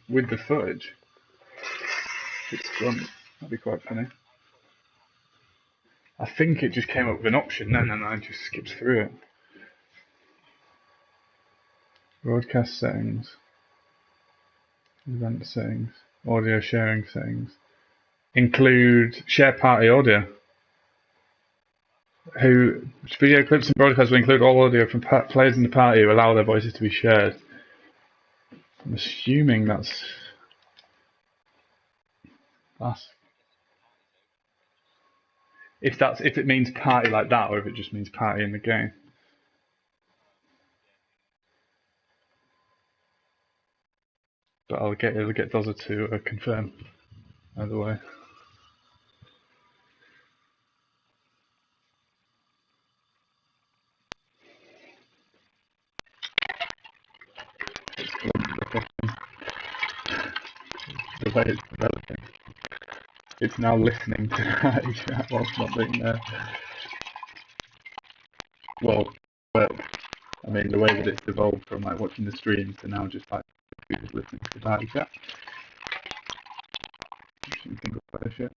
with the footage. It's gone. That'd be quite funny. I think it just came up with an option then, and I just skipped through it. Broadcast settings, event settings, audio sharing settings. Include share party audio. Video clips and broadcasts will include all audio from players in the party who allow their voices to be shared. I'm assuming that's if it means party like that, or if it just means party in the game. But it'll get Dozza to confirm either way. The way it's developing. It's now listening to party chat whilst not being there. Well, I mean, the way that it's evolved from like watching the stream to now just like listening to party chat. Single player shit.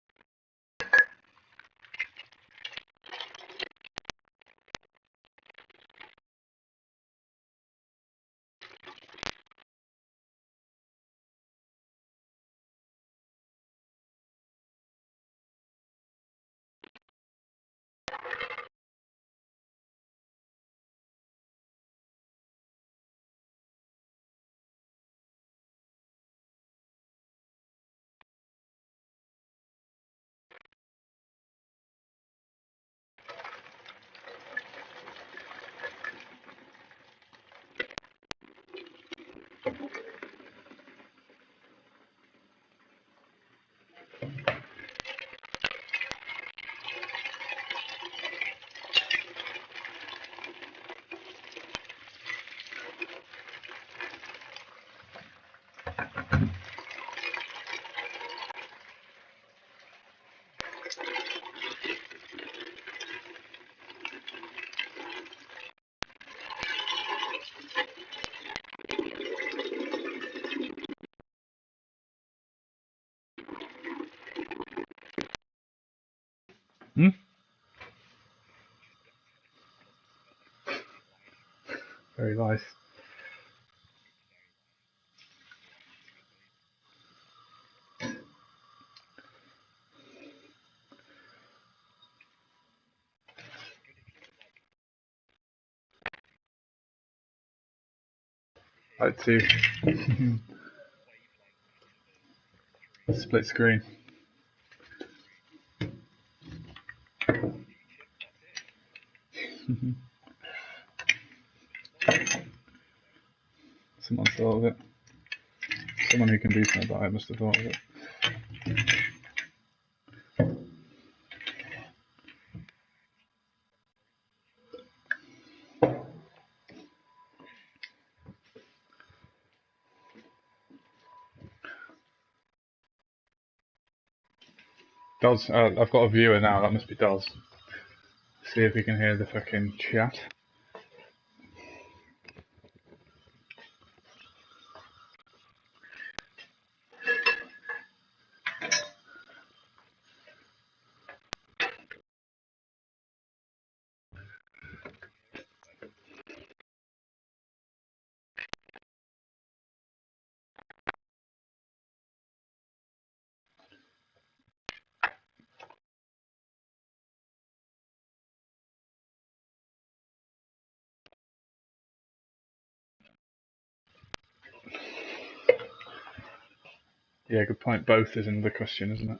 Very nice. Like to split screen. Someone thought of it. Someone who can do something about it must have thought of it. Doz, I've got a viewer now, that must be Doz. See if we can hear the fucking chat. Yeah, good point. Both is in the question, isn't it?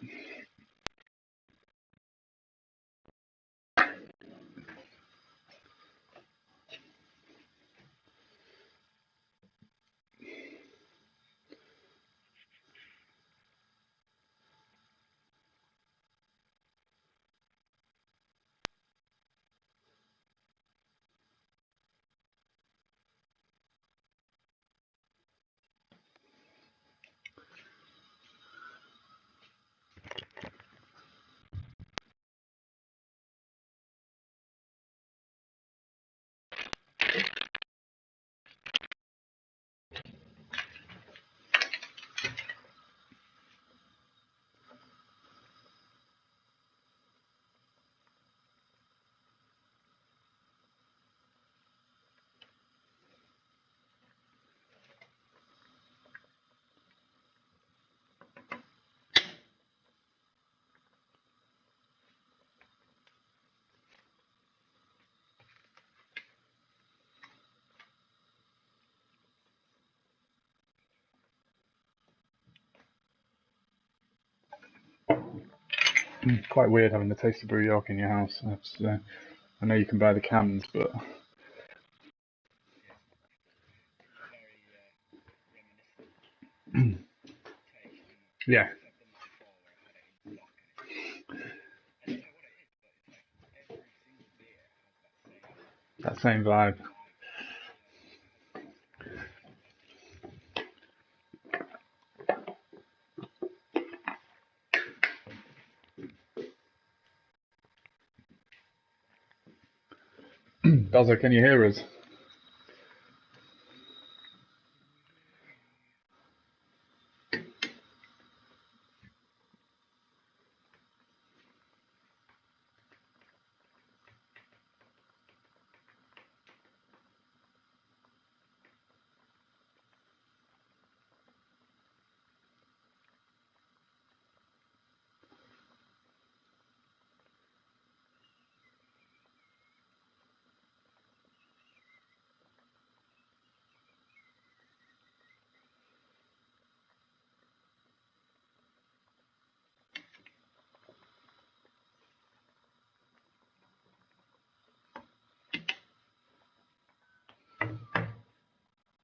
Quite weird having the taste of Brew York in your house, I have to say. I know you can buy the cans, but yeah, that same vibe. Dozzo, can you hear us?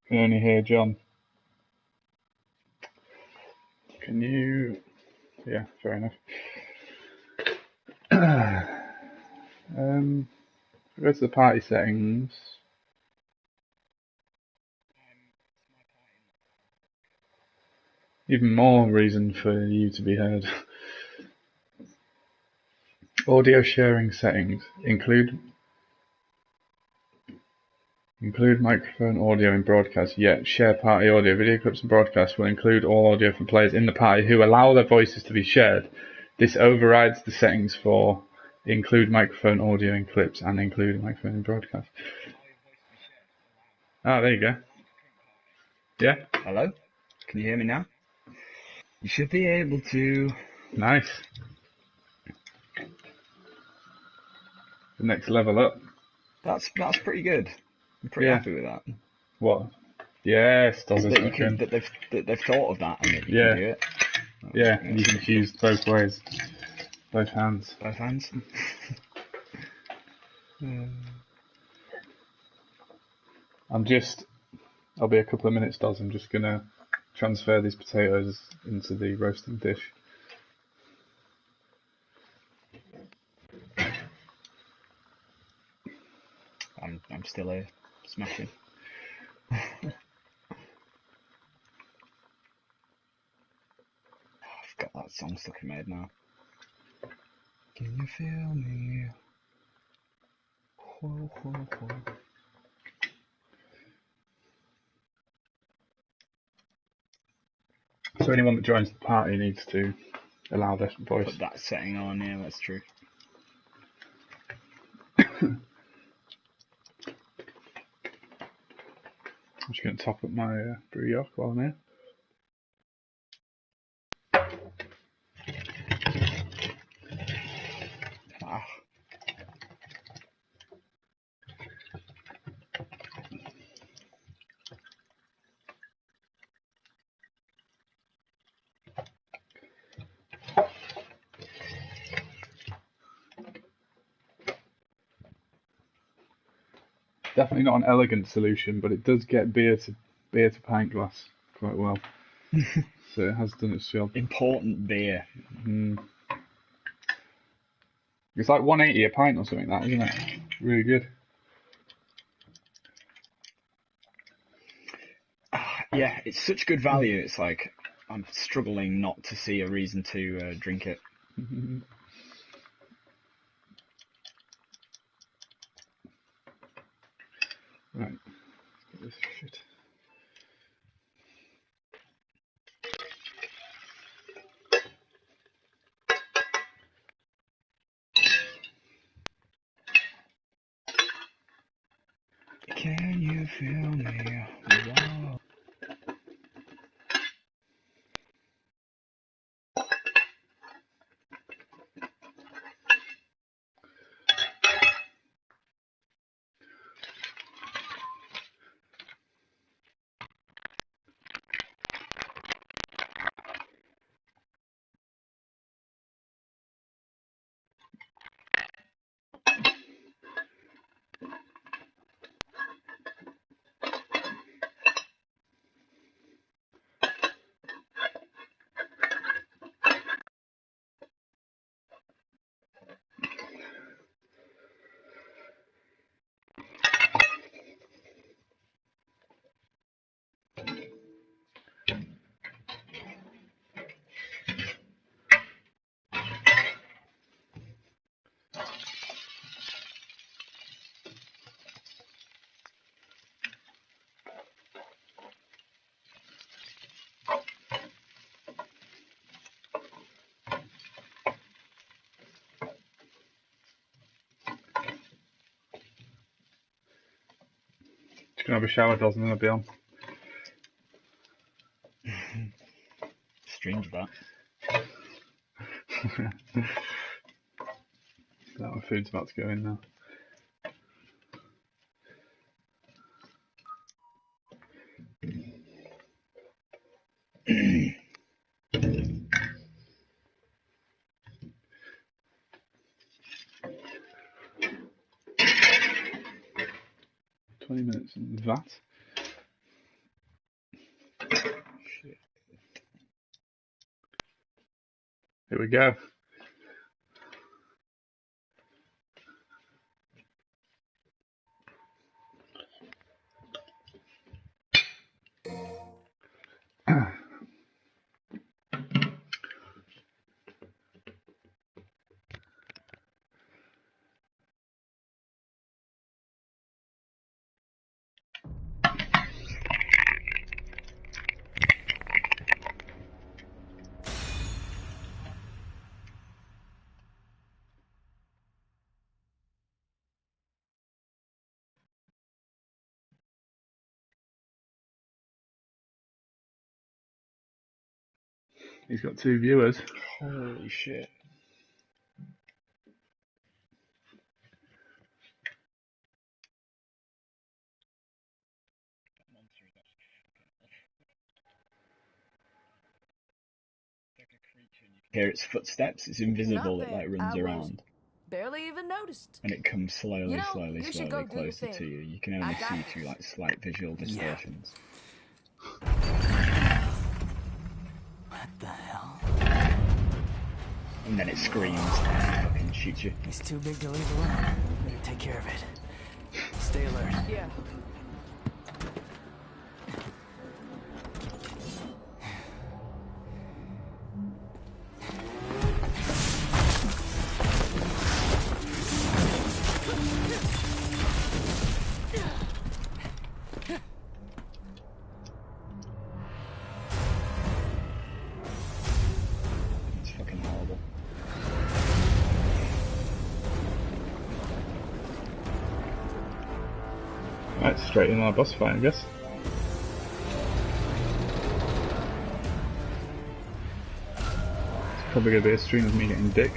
Can only hear John. Can you? Yeah, fair enough. Go to the party settings. Even more reason for you to be heard. Audio sharing settings. Include microphone audio in broadcast. Yet share party audio. Video clips and broadcasts will include all audio from players in the party who allow their voices to be shared. This overrides the settings for include microphone audio in clips and include microphone in broadcast. Ah, there you go. Yeah. Hello? Can you hear me now? You should be able to. Nice. The next level up. That's pretty good. I'm pretty happy with that. What? Yes, does That you can that they've thought of that and that you can do it. Yeah, and you can use both ways, both hands. Both hands. I'll be a couple of minutes, Doz. I'm just gonna transfer these potatoes into the roasting dish. I'm still here, smashing. I've got that song stuck in my head now. Can you feel me? Whoa, whoa, whoa. So anyone that joins the party needs to allow their voice. Put that setting on, yeah, that's true. I'm just going to top up my Brew York while I'm here. Ah. Definitely not an elegant solution, but it does get beer to pint glass quite well. So it has done its job. Important beer. It's like 180 a pint or something, that, isn't it? Really good. Yeah, it's such good value. It's like I'm struggling not to see a reason to drink it. Right. Let's get this shit. Can you feel me? Wow. Just gonna have a shower, dozen, and I'll be on. Strange that. That food's about to go in now. Minutes in that. Shit. Here we go. He's got 2 viewers. Holy shit. Hear its footsteps. It's invisible. It like runs around. Barely even noticed. And it comes slowly, slowly closer to you. You can only see through like slight visual distortions. What the hell? And then it screams and fucking shoots you. He's too big to leave alone. Better take care of it. Stay alert. Yeah. Right, straight in our boss fight, I guess. It's probably going to be a stream of me getting dicked.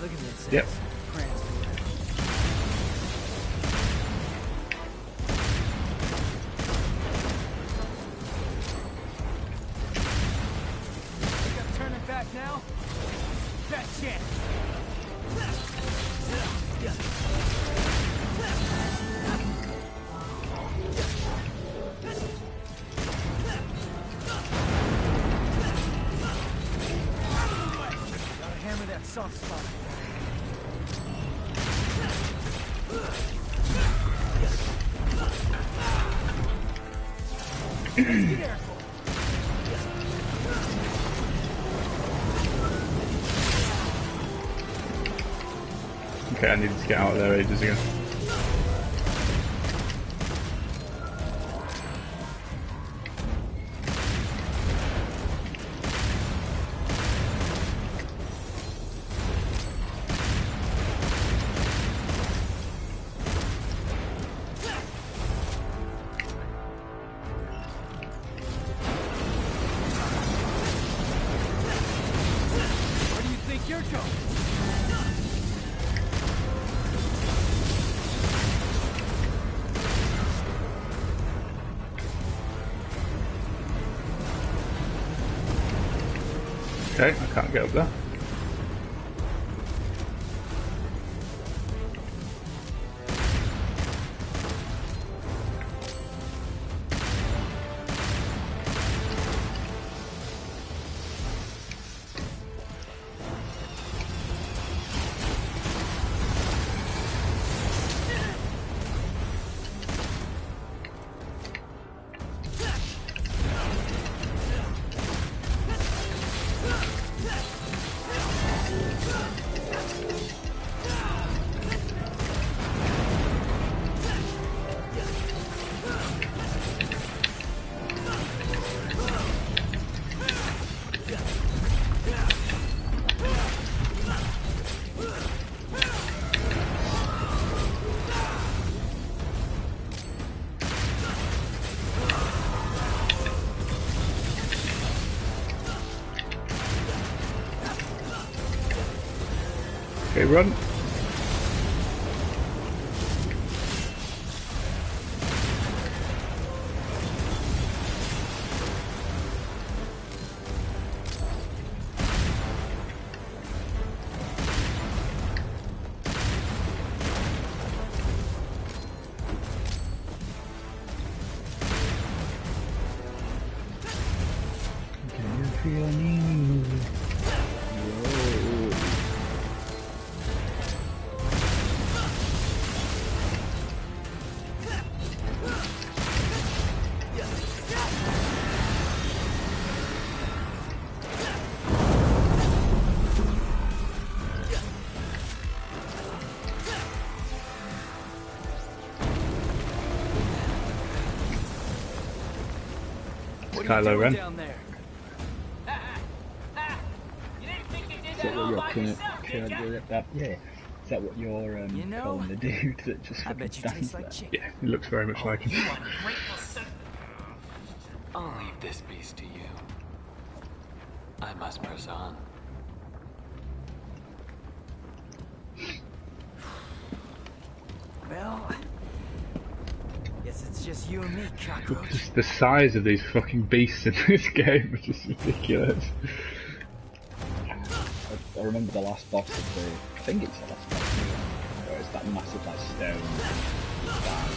Look at this. Yep. Think I'm turning back now? That's it. Soft spot. Okay, I needed to get out of there ages ago. Okay, I can't get up there. Okay, run. Can you feel me? Whoa. What are you Kylo doing Ren. down there? Is that what you're yeah. Is that what you're You know, calling the dude that just I fucking bet you stands taste like there? chicken. Yeah, he looks very much like him. You are a grateful son. I'll leave this beast to you. I must press on. Well, guess it's just you and me, cockroach. Just the size of these fucking beasts in this game are just ridiculous. I remember the last boss of the, I think it's the last boss, where it's that massive like stone bag.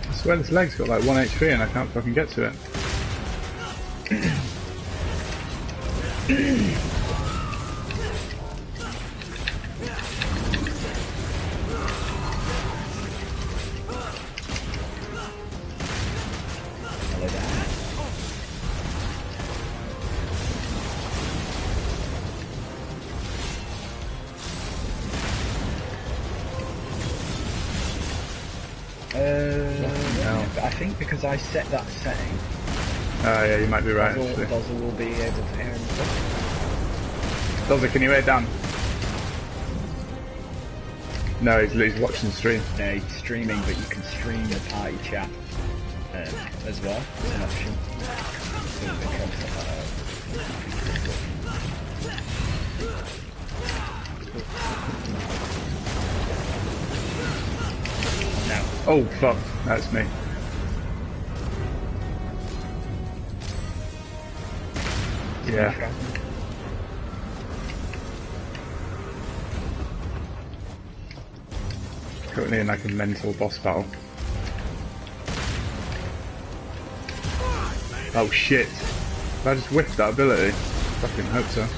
I swear this leg's got like 1 HP and I can't fucking get to it. Hello there. I think because I set that setting, Oh yeah, you might be right actually. Dozzle will be able to hear himself. Dozza, can you hear Dan? No, he's watching the stream. No, he's streaming, but you can stream the party chat as well. It's an option. So we can try stuff like that. Now, Oh fuck, that's me. Yeah. Currently in like a mental boss battle. Oh shit. Did I just whiffed that ability? Fucking hope so.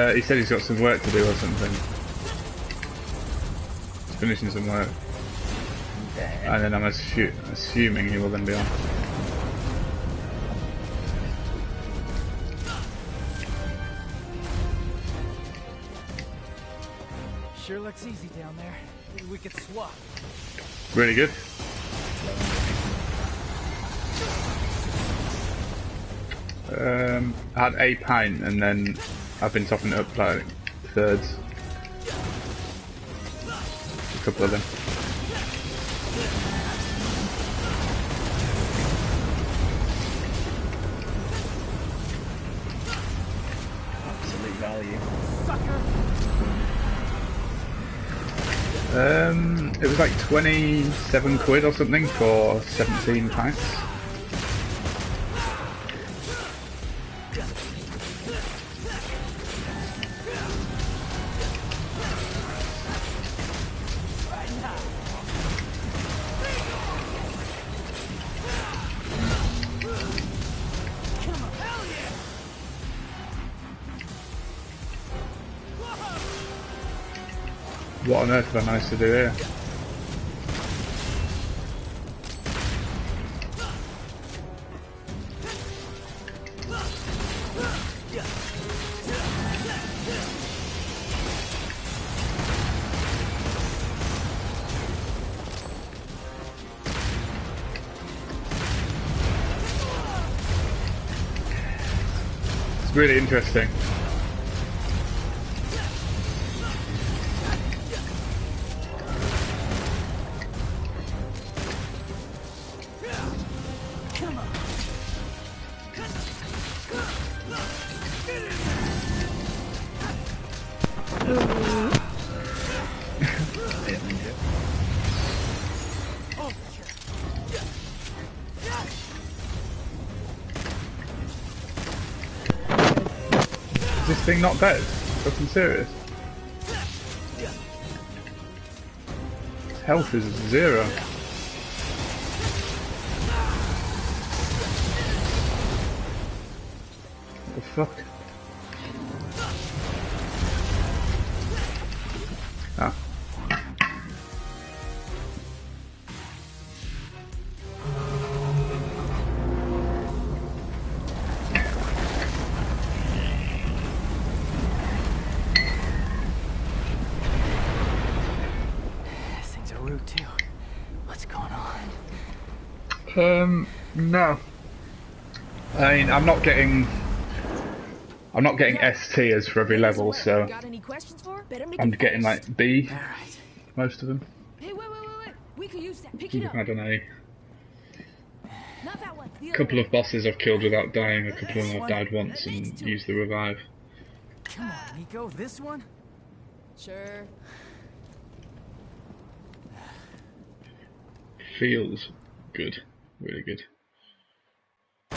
He said he's got some work to do or something. He's finishing some work. And then I'm assuming he will then be on. Sure looks easy down there. Maybe we could swap. Really good. I had a pint and then I've been topping it up like thirds. A couple of them. Absolute value. It was like 27 quid or something for 17 pints. What on earth have I managed to do here? It's really interesting. Is this thing not dead? Fucking serious? Its health is 0. What the fuck? Ah. This thing's a root too. What's going on? No. I mean, I'm not getting S tiers for every level, so Got any questions for her? Better make I'm it getting fast. like B, Alright. most of them. Hey, wait. We could use that. Pick it up. I don't know. Not that one. The A other couple one. of bosses I've killed without dying, a couple of them I've died once and used the revive. Come on, Nico, this one? Sure. Feels good. Really good.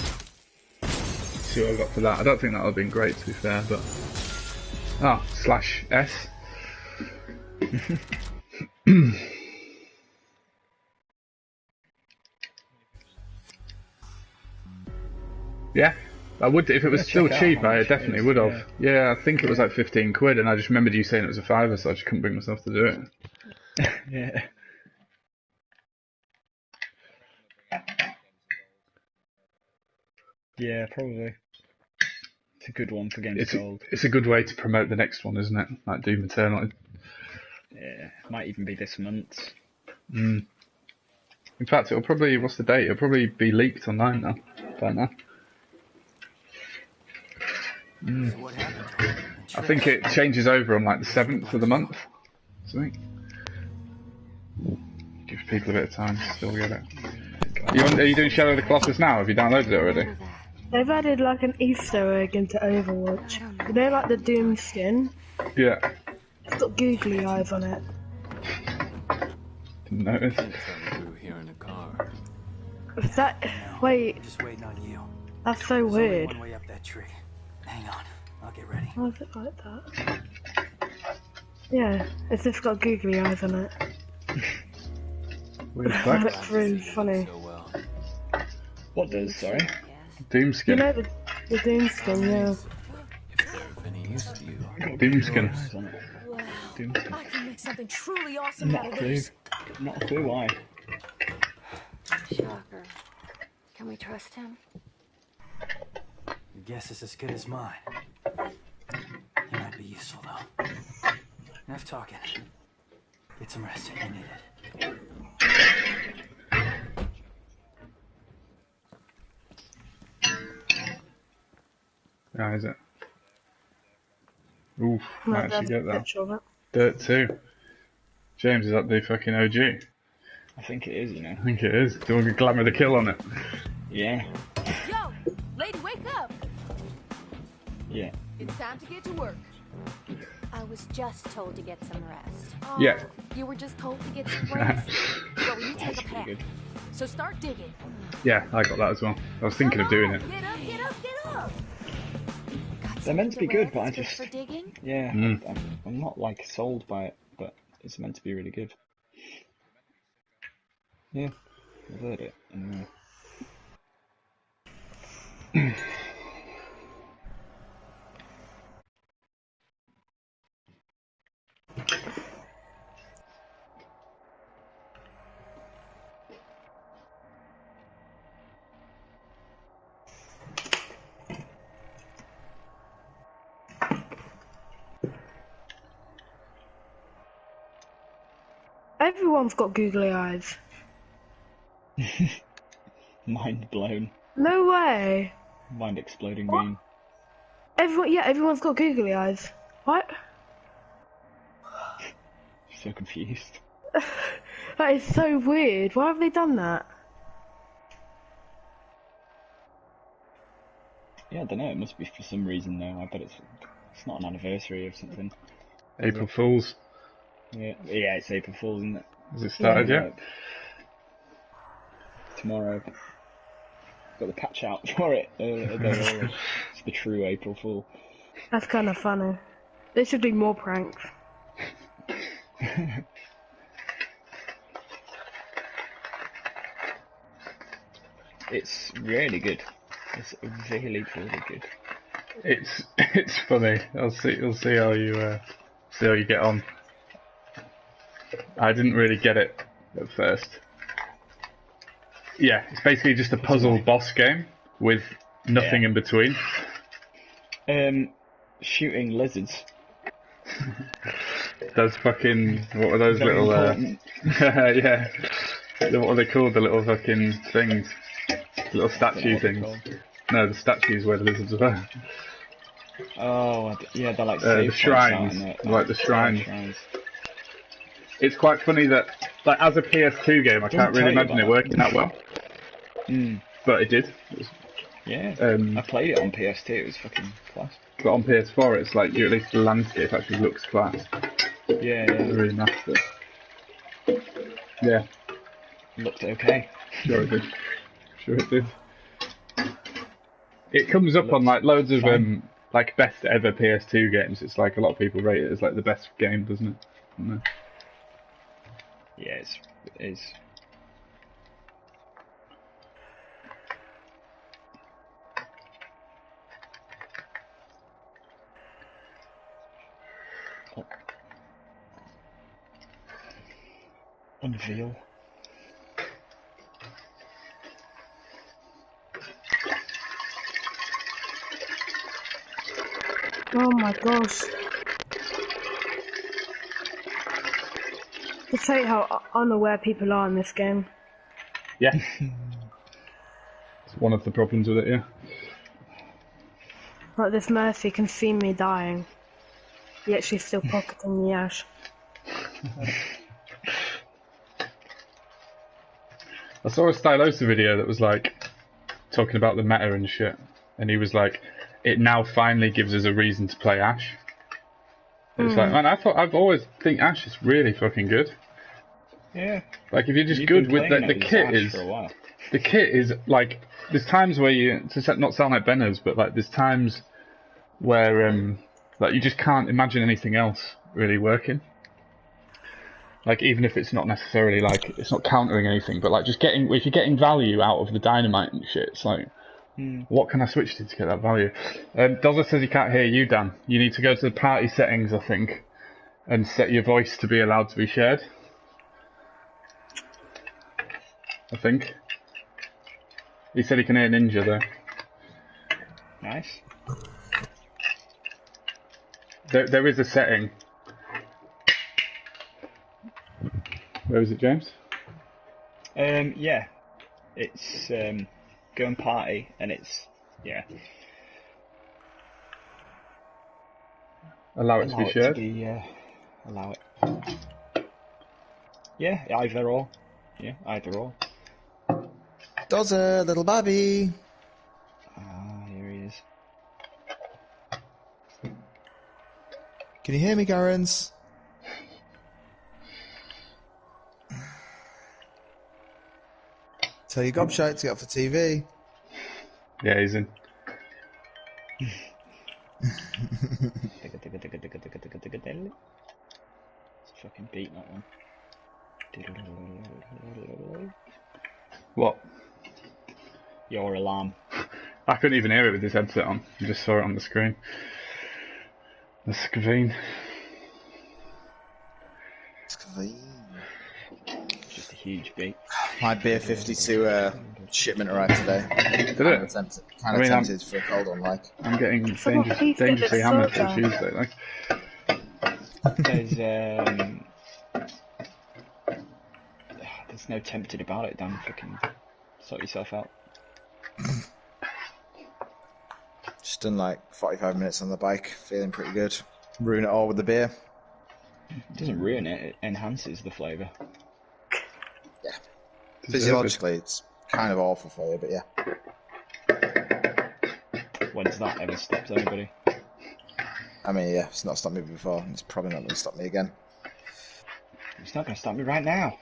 See what I got for that. I don't think that would have been great, to be fair, but... Ah, /S. Yeah, I would, if it was still check out cheap, how I much it definitely is, would have. Yeah, I think it was like 15 quid, and I just remembered you saying it was a fiver, so I just couldn't bring myself to do it. Yeah. Yeah, probably. It's a good one for Games Gold. It's a good way to promote the next one, isn't it? Like Doom Eternal. Yeah, might even be this month. In fact, it'll probably, what's the date? It'll probably be leaked online now, by now. So what happened? I think it changes over on like the 7th of the month. Something. Give people a bit of time to still get it. Are you doing Shadow of the Colossus now? Have you downloaded it already? They've added like an Easter egg into Overwatch. You know, like the Doom skin? Yeah. It's got googly eyes on it. Didn't notice. Can't tell me we were here in a car. Is that... Wait, Just waiting on you. that's so There's only weird. one way up that tree. Hang on, I'll get ready. Why is it like that? Yeah, it's just got googly eyes on it. Weird fact. That's really funny. So well. What does, sorry? Doom You skin. know the Doom skin, yeah. If they're of any use to you. Doom skin. Eyes on it. Wow. Doom skin. I can make something truly awesome out Not of a clue. this. Not a clue why. Shocker. Can we trust him? Your guess is as good as mine. He might be useful though. Enough talking. Get some rest. You need it. Yeah, is it? Oof, might Might actually have get a that. picture of it. Dirt 2. James, is that the fucking OG? I think it is, you know. I think it is. Do you want to glamour the kill on it? Yeah. Yo, lady, wake up! Yeah. It's time to get to work. I was just told to get some rest. Oh, Yeah. You were just told to get some rest. Well, we need to take a That's pretty path. good. So start digging. Yeah, I got that as well. I was thinking of doing it. Get up, get up, get up! Got They're some meant to be good, but I underwear that's just... good for digging? Yeah, Mm. I'm not, like, sold by it, but it's meant to be really good. Yeah, I've heard it, anyway. Everyone's got googly eyes. Mind blown. No way. Mind exploding What? meme. Everyone's got googly eyes. What? So confused. That is so weird. Why have they done that? Yeah, I don't know, it must be for some reason though. I bet it's not an anniversary of something. April Fools. Yeah, it's April Fool's, isn't it? Has it started yet? Tomorrow. Got the patch out for it. It's the true April Fool. That's kind of funny. They should do more pranks. It's really good. It's really, really good. It's funny. I'll see how you get on. I didn't really get it at first. Yeah, it's basically just a puzzle boss game with nothing in between. Shooting lizards. Those fucking, what were those Very little important. yeah. What are they called? The little fucking things. Little statue what they're things. called. No, the statues where the lizards were. Oh, yeah, they're like The save points, shrines. aren't they? Like the shrines. Shrines. It's quite funny that, like, as a PS2 game, I can't really tell you imagine it about working that well. Mm. But it did. Yeah, Um, I played it on PS2, it was fucking class. But on PS4, it's like, at least the landscape actually looks class. Yeah, It's really nice. Yeah, looked okay. sure it did. Sure it did. It comes up on like loads of fine. like best ever PS2 games. It's like a lot of people rate it as like the best game, doesn't it? I don't know. Yeah, it is. Oh. Unveil. Oh my gosh. To tell you how unaware people are in this game. Yeah. It's one of the problems with it, yeah. Like this Mercy can see me dying. Yet she's still pocketing the ash. I saw a Stylosa video that was like talking about the meta and shit, and he was like, it now finally gives us a reason to play Ash. It's like, man, I've always think Ash is really fucking good. Yeah. Like if you're just You've good been with playing the it as kit Ash is for a while. the kit is like there's times where you to not sound like Benno's, but like there's times where like you just can't imagine anything else really working. Like even if it's not necessarily like it's not countering anything, but like just if you're getting value out of the dynamite and shit, it's like what can I switch to get that value? Dozza says he can't hear you, Dan. You need to go to the party settings, I think, and set your voice to be allowed to be shared. I think. He said he can hear Ninja though. Nice. There is a setting. Where is it, James? Yeah. It's go and party, and it's Allow it to be shared. Allow it. Yeah, either or. Yeah, either or. Dozer, little Bobby. Ah, here he is. Can you hear me, Garens? Tell your gobshite to get off the TV. Yeah, he's in. It's fucking beat that one. What? Your alarm. I couldn't even hear it with this headset on. I just saw it on the screen. The screen. It's just a huge beat. My Beer 52 shipment arrived today. Did it? Kind of tempted for a cold one, like. I'm getting Someone please get dangerously this hammered for soda. Tuesday. Like. There's no tempted about it, Dan. Fucking sort yourself out. Just done like 45 minutes on the bike, feeling pretty good. Ruin it all with the beer. It doesn't ruin it, it enhances the flavour. Yeah. Physiologically, it's kind of awful for you, but yeah. When's that ever stopped anybody? I mean, yeah, it's not stopped me before. It's probably not going to stop me again. It's not going to stop me right now.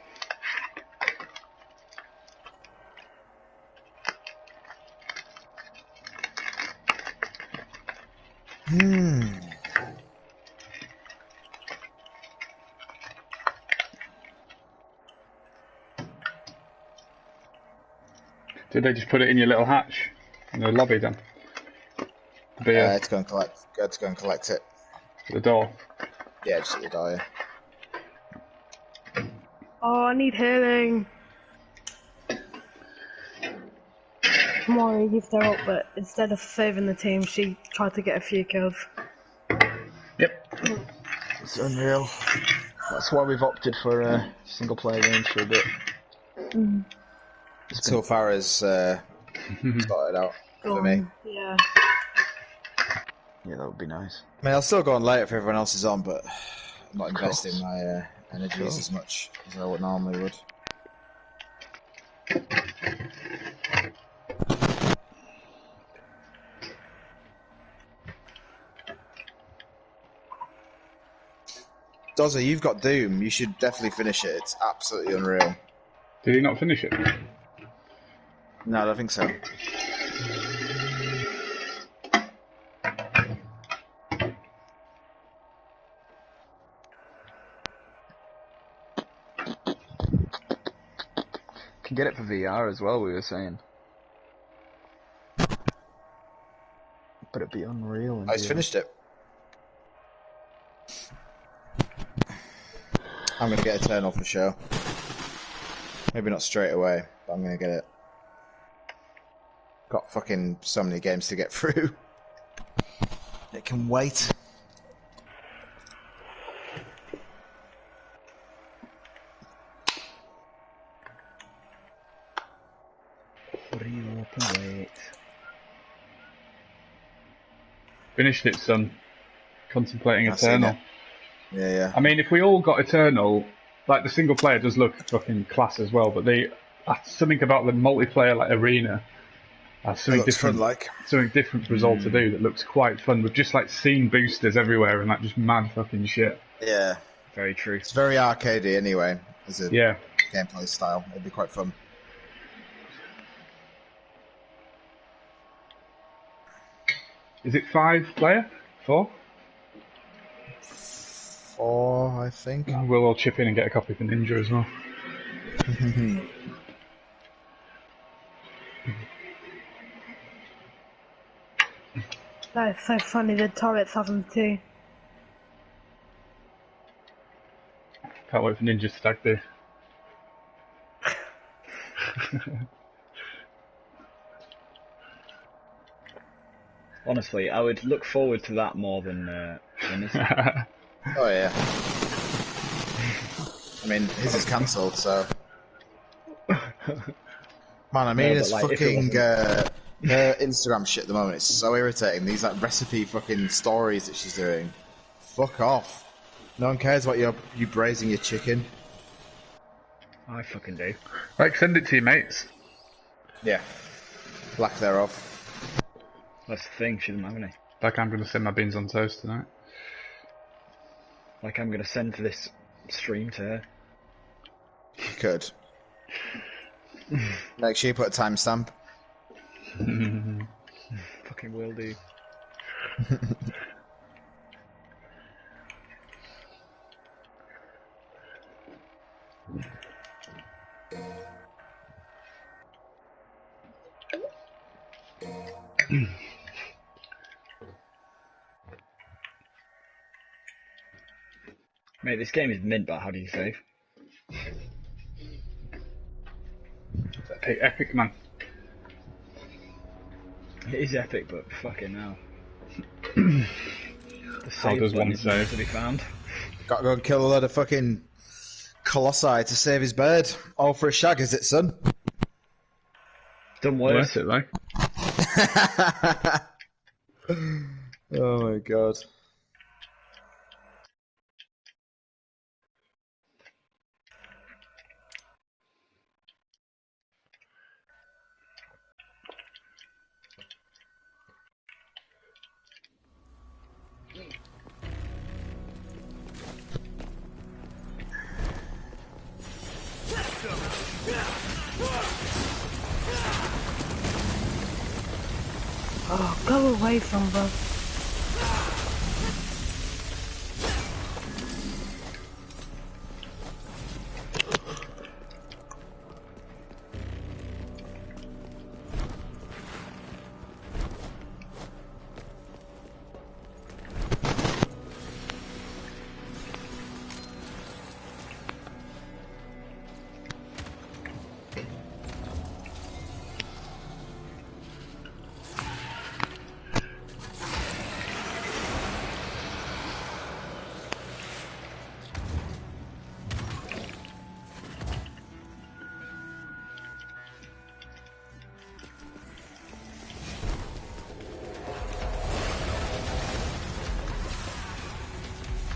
Did they just put it in your little hatch in the lobby then? The beer To go and collect it. at the door. Yeah, just at the door, yeah. Oh, I need healing. Mori used her up, but instead of saving the team, she tried to get a few kills. Yep. It's unreal. That's why we've opted for single player games for a bit. So far as started out for me. Yeah. Yeah, that would be nice. I mean, I'll still go on later if everyone else is on, but I'm not investing my energies as much as I would normally would. Dozza, you've got Doom. You should definitely finish it. It's absolutely unreal. Did he not finish it? No, I don't think so. Can get it for VR as well, we were saying. But it'd be unreal. I just finished it. I'm going to get Eternal for sure. Maybe not straight away, but I'm going to get it. Got fucking so many games to get through. It can wait. Real can wait. Finished it, son. Contemplating I've seen Eternal. it. Yeah. I mean, if we all got Eternal, like the single player does look fucking class as well, but something about the multiplayer like arena has something different. Fun, like. Something different for us all to do that looks quite fun with just like scene boosters everywhere and like just mad fucking shit. Yeah. Very true. It's very arcadey anyway, as a Yeah. gameplay style. It'd be quite fun. Is it 5-player? 4? 4, I think. We'll all chip in and get a copy for Ninja as well. That is so funny, the turrets have them too. Can't wait for Ninja to stag do. Honestly, I would look forward to that more than this. Oh, yeah. I mean, his is cancelled, so... Man, I mean, No, it's but, like, if it fucking... wasn't- her Instagram shit at the moment, it's so irritating. These, like, recipe fucking stories that she's doing. fuck off. No one cares about you braising your chicken. I fucking do. Right, send it to your mates. Yeah. Lack thereof. That's the thing, she doesn't have any. Like I'm going to send my beans on toast tonight. Like I'm gonna send this stream to her. You could. Make sure you put a timestamp. Fucking will do. Mate, this game is mint, but how do you save? Epic, man. It is epic, but fucking hell. The How save does button one is nowhere save? to be found. Gotta go and kill a load of fucking colossi to save his bird. All for a shag, is it, son? Done worse. Worth it though. Oh my god. Oh, go away from them.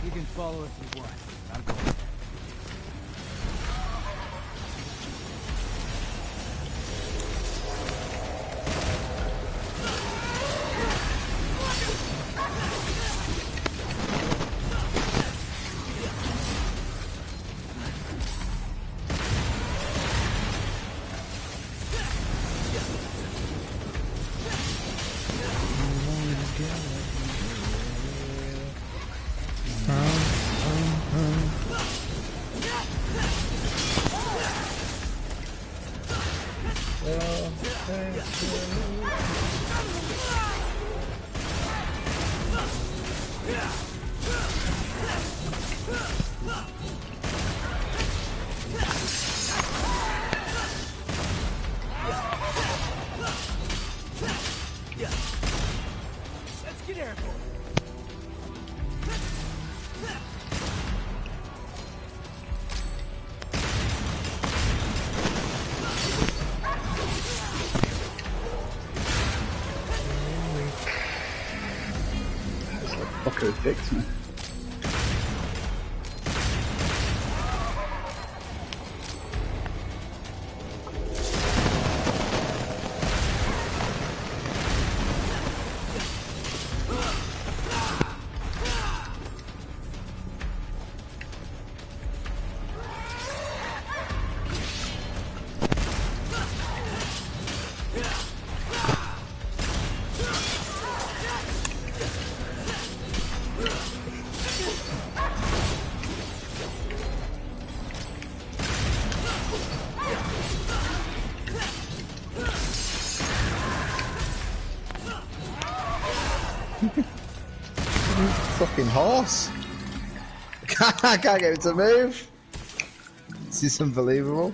You can follow if you want. I'm going. Let's get airborne. Fucker fix me. Fucking horse. I can't get it to move. This is unbelievable.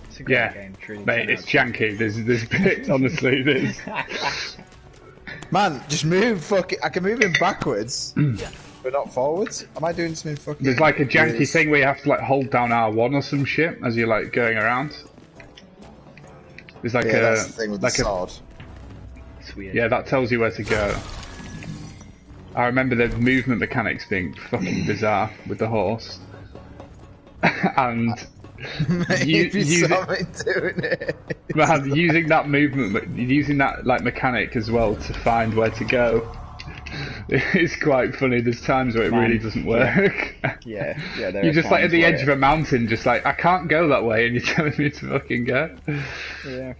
It's a great Yeah, game, truly. mate, it's janky. There's bit, honestly, there's. Man, just move. Fucking, I can move him backwards, but not forwards. Am I doing something fucking? There's like a janky weird? thing where you have to like hold down R1 or some shit as you're like going around. There's like Yeah, that's the thing with like the sword. It's weird. yeah, that tells you where to go. I remember the movement mechanics being fucking bizarre with the horse. And Maybe you saw me doing it. Man, using that movement, using that like mechanic as well to find where to go, it's quite funny. There's times where it really doesn't work. Yeah. You're just like at the edge of a mountain, just like I can't go that way, and you're telling me to fucking go. Yeah.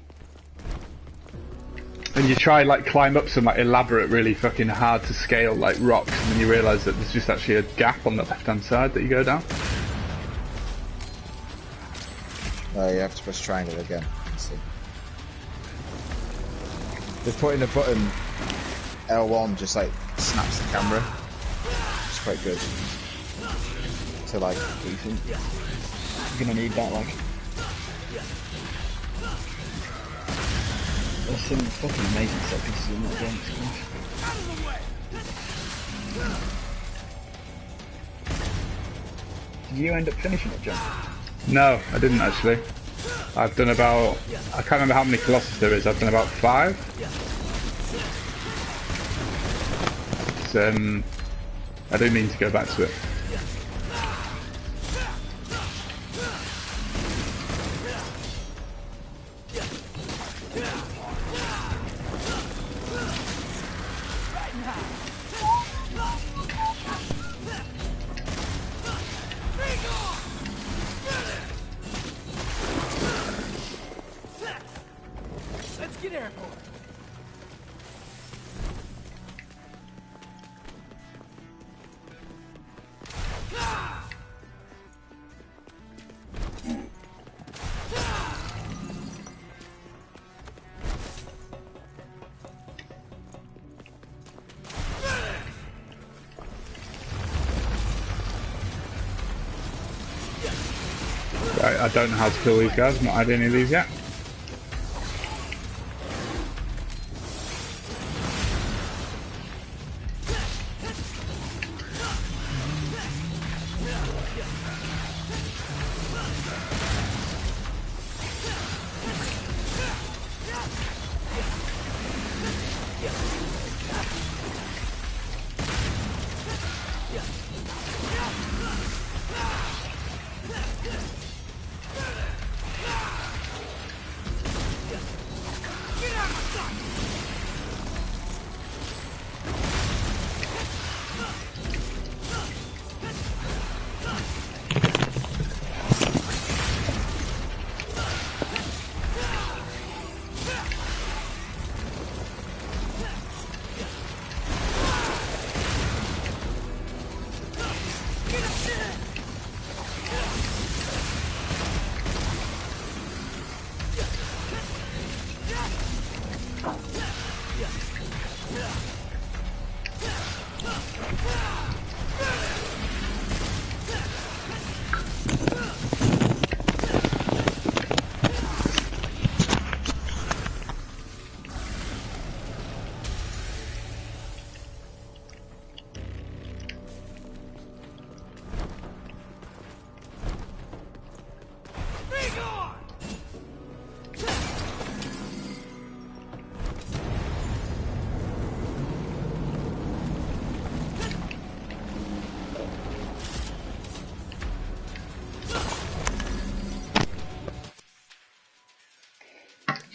And you try like climb up some like elaborate, really fucking hard to scale like rocks, and then you realise that there's just actually a gap on the left-hand side that you go down. Oh, you have to press triangle again. Let's see. They're putting a button L1 just like snaps the camera. It's quite good. So like decent. You're gonna need that like. There's some fucking amazing set pieces in that game. Did you end up finishing it, John? No, I didn't actually. I've done about, I can't remember how many Colossus there is, I've done about 5. I do mean to go back to it. Let's get airborne. Right, I don't know how to kill these guys, I've not had any of these yet.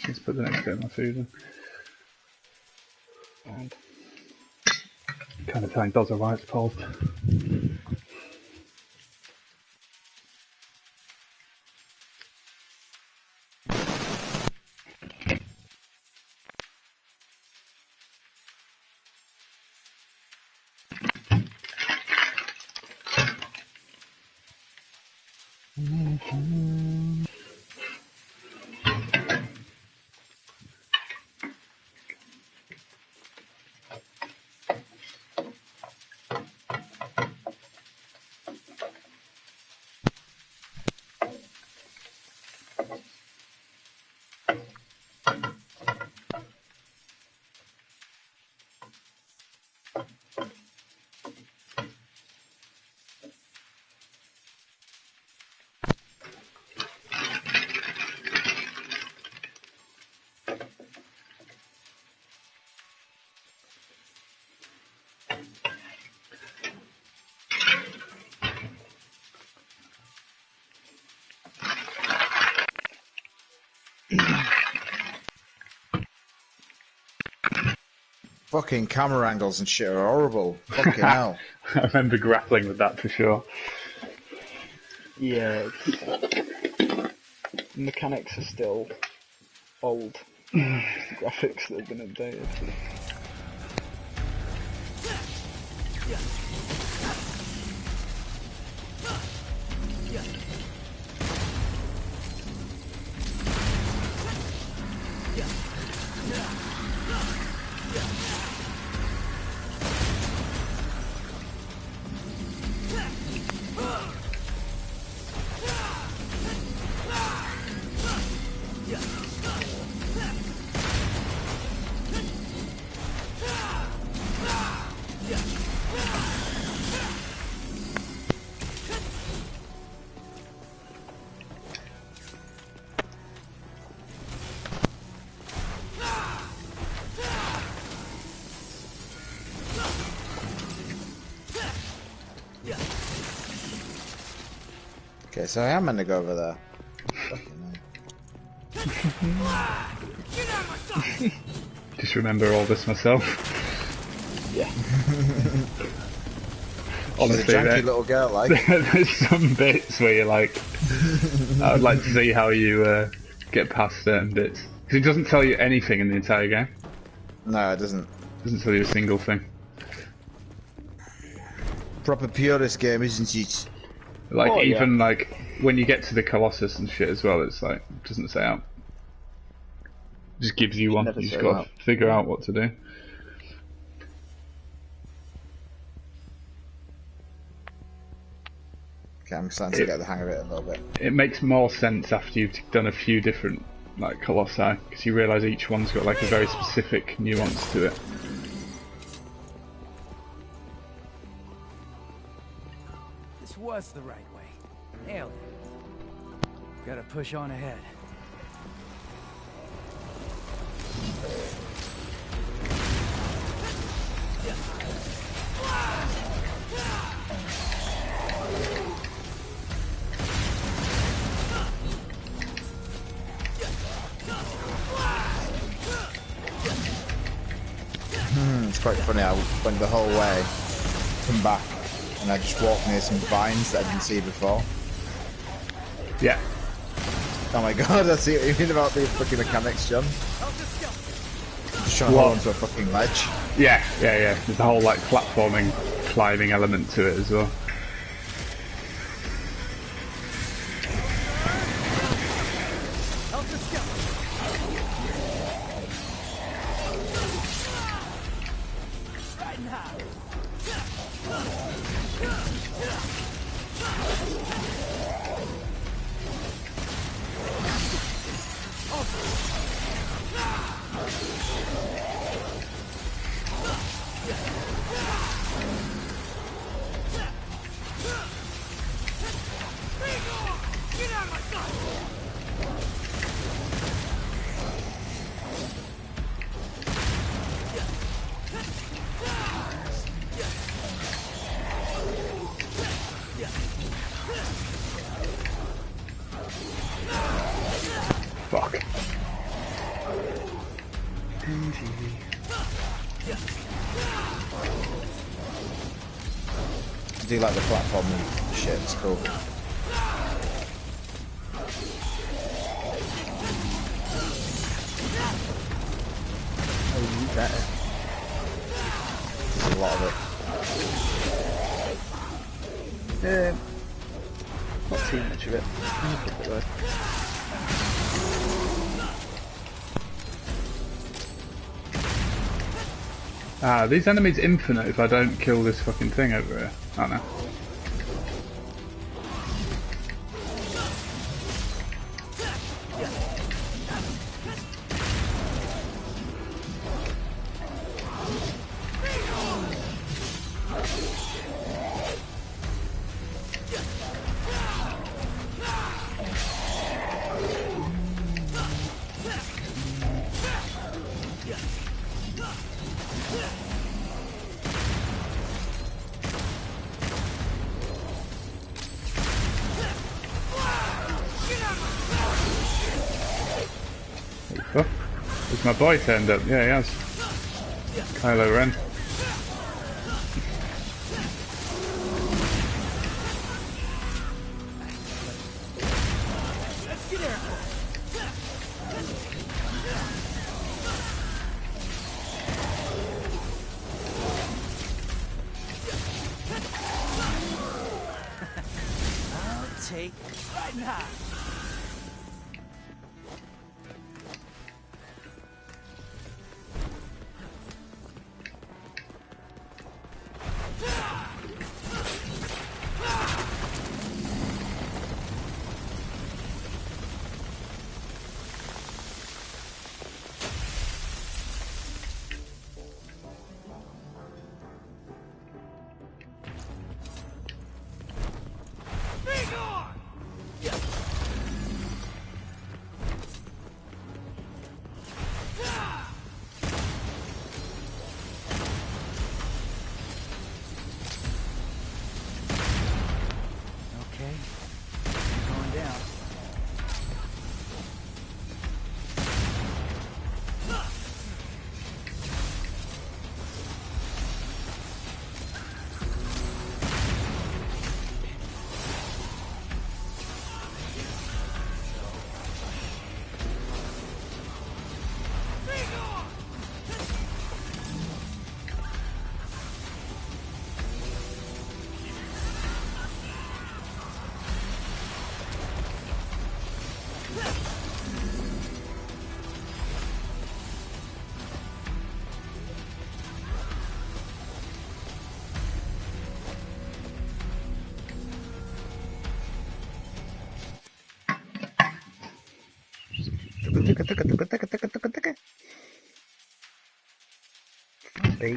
Let's put the next bit of my food in. And kind of telling Dozza why it's paused. Fucking camera angles and shit are horrible. Fucking hell. I remember grappling with that for sure. Yeah, mechanics are still old. Graphics that have been updated. Okay, so I am meant to go over there. Fucking hell. Just remember all this myself. Yeah. Honestly, She's a janky little girl, like. there's some bits where you're like, I would like to see how you get past certain bits. Because it doesn't tell you anything in the entire game. No, it doesn't. It doesn't tell you a single thing. Proper purist game, isn't it? Like, Oh, even yeah. like, when you get to the Colossus and shit as well, it's like, it doesn't say out. It just gives you one. never You just say got out. to figure out what to do. Okay, I'm starting to get the hang of it a little bit. It makes more sense after you've done a few different, like, Colossi, because you realise each one's got, like, a very specific nuance to it. This was the right way. Nailed it. Gotta push on ahead. It's quite funny, I went the whole way, come back, and I just walked near some vines that I didn't see before. Yeah. Oh my god, I see what you mean about the fucking mechanics, John. Just trying to What? hold onto a fucking ledge. Yeah. There's a whole, like, platforming, climbing element to it as well. Fuck. I do like the platforming shit, it's cool. Oh, you better. There's a lot of it. Not too much of it. I'll flip it though. Ah, these enemies infinite if I don't kill this fucking thing over here. Oh no. Oh, has my boy turned up? Yeah, he has. Kylo Ren. Take right now. Okay, you're going down. Bait.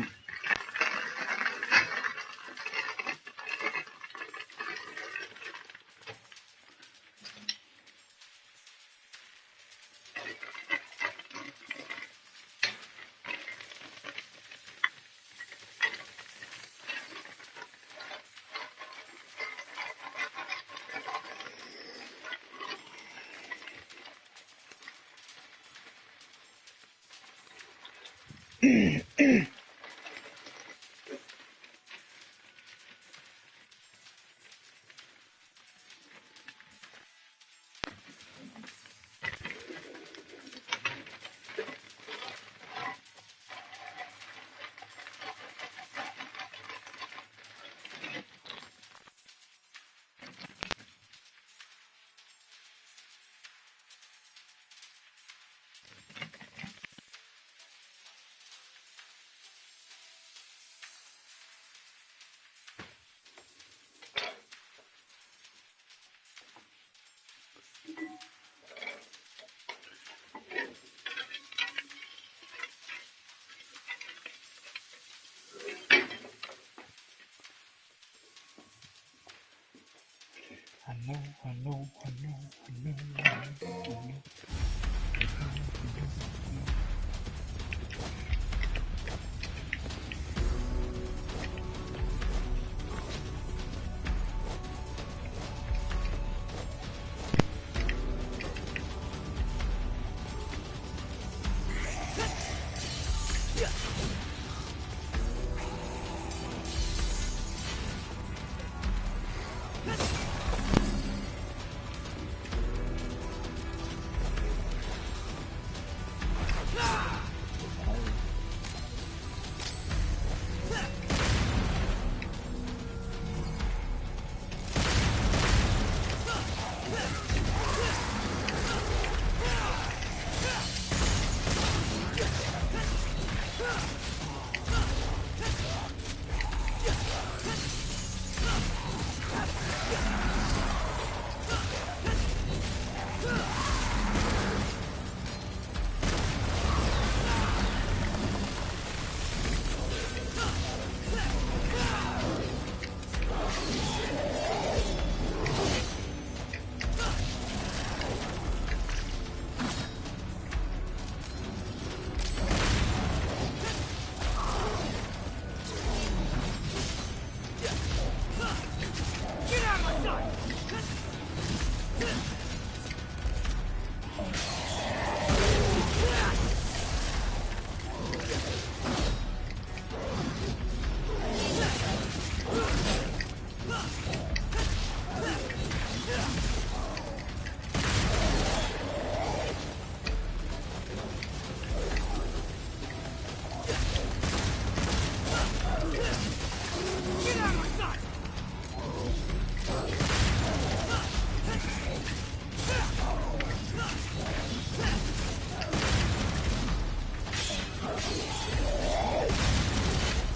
I know.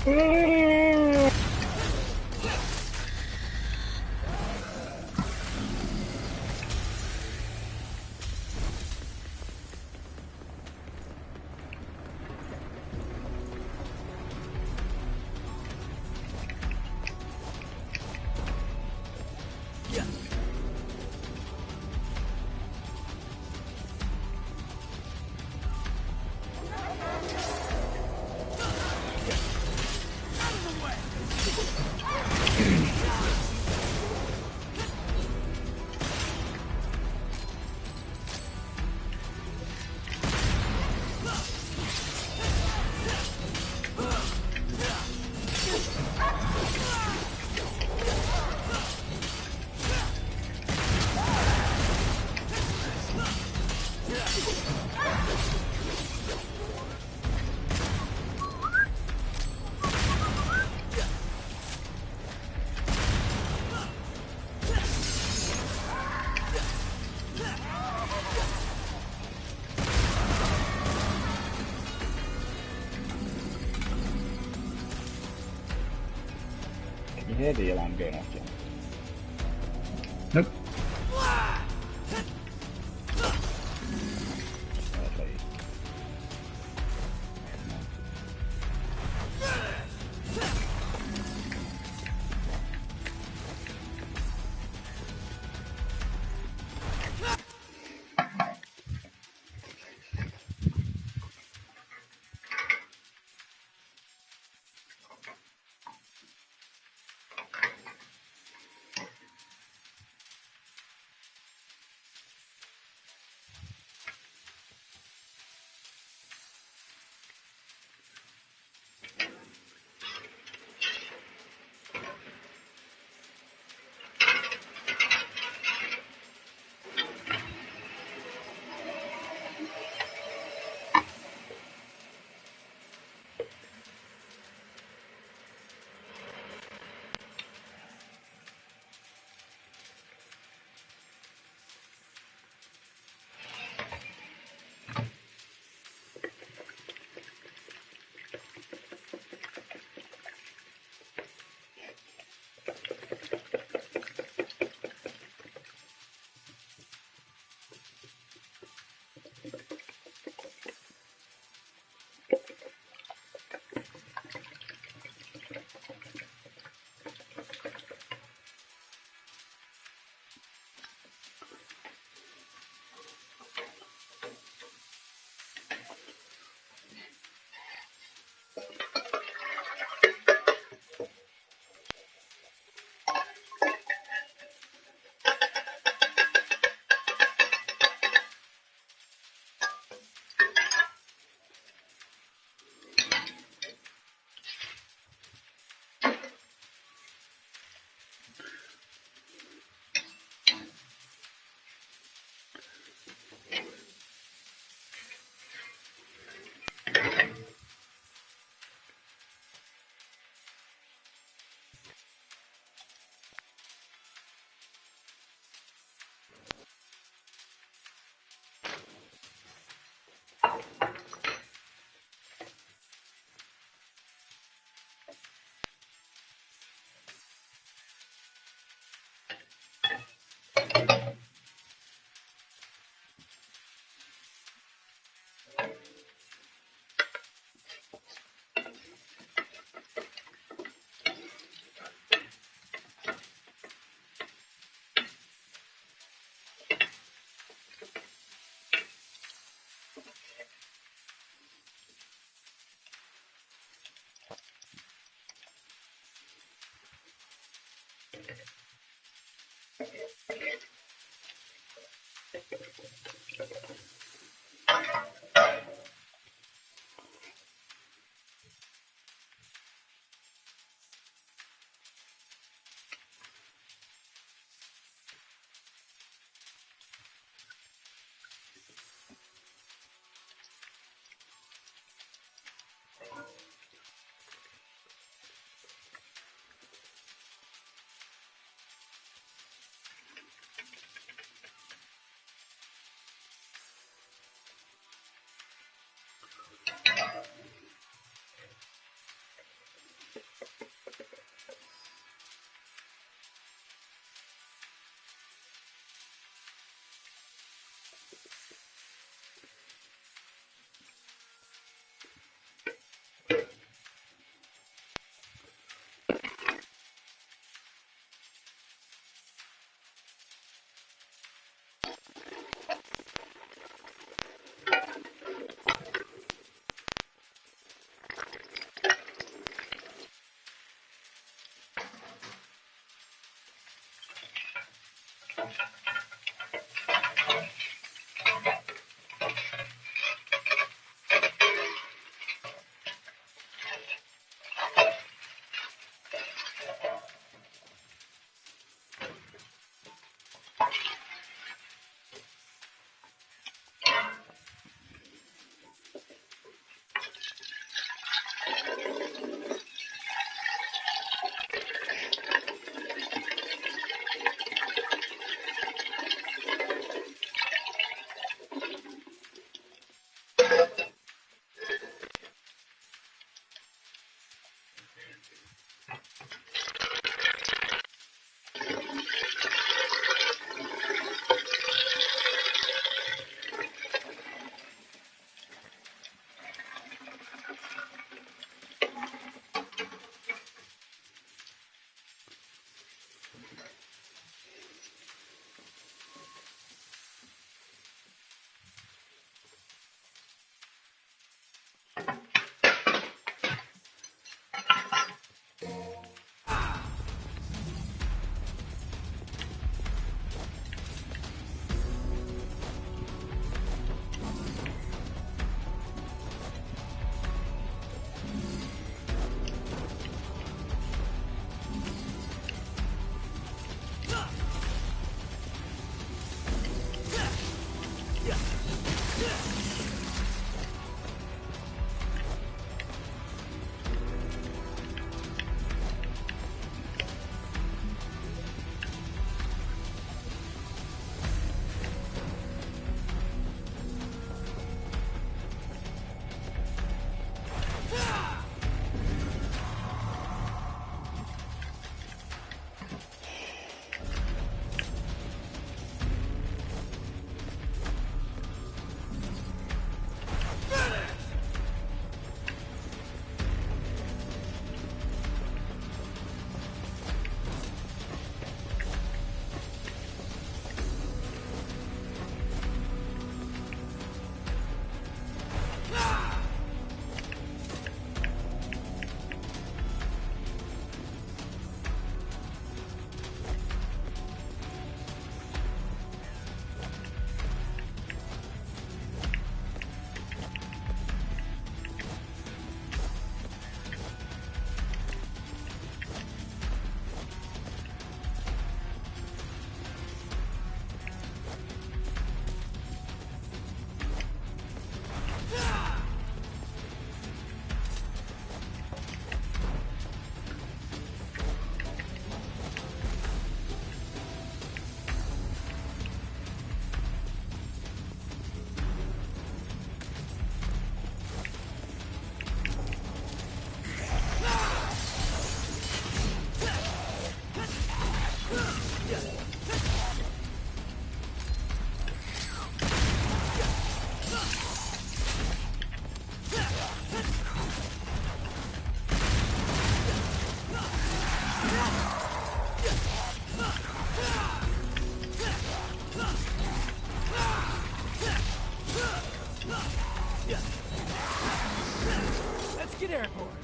You hear the alarm going off, John? Nope. Lovely. Let's get airborne.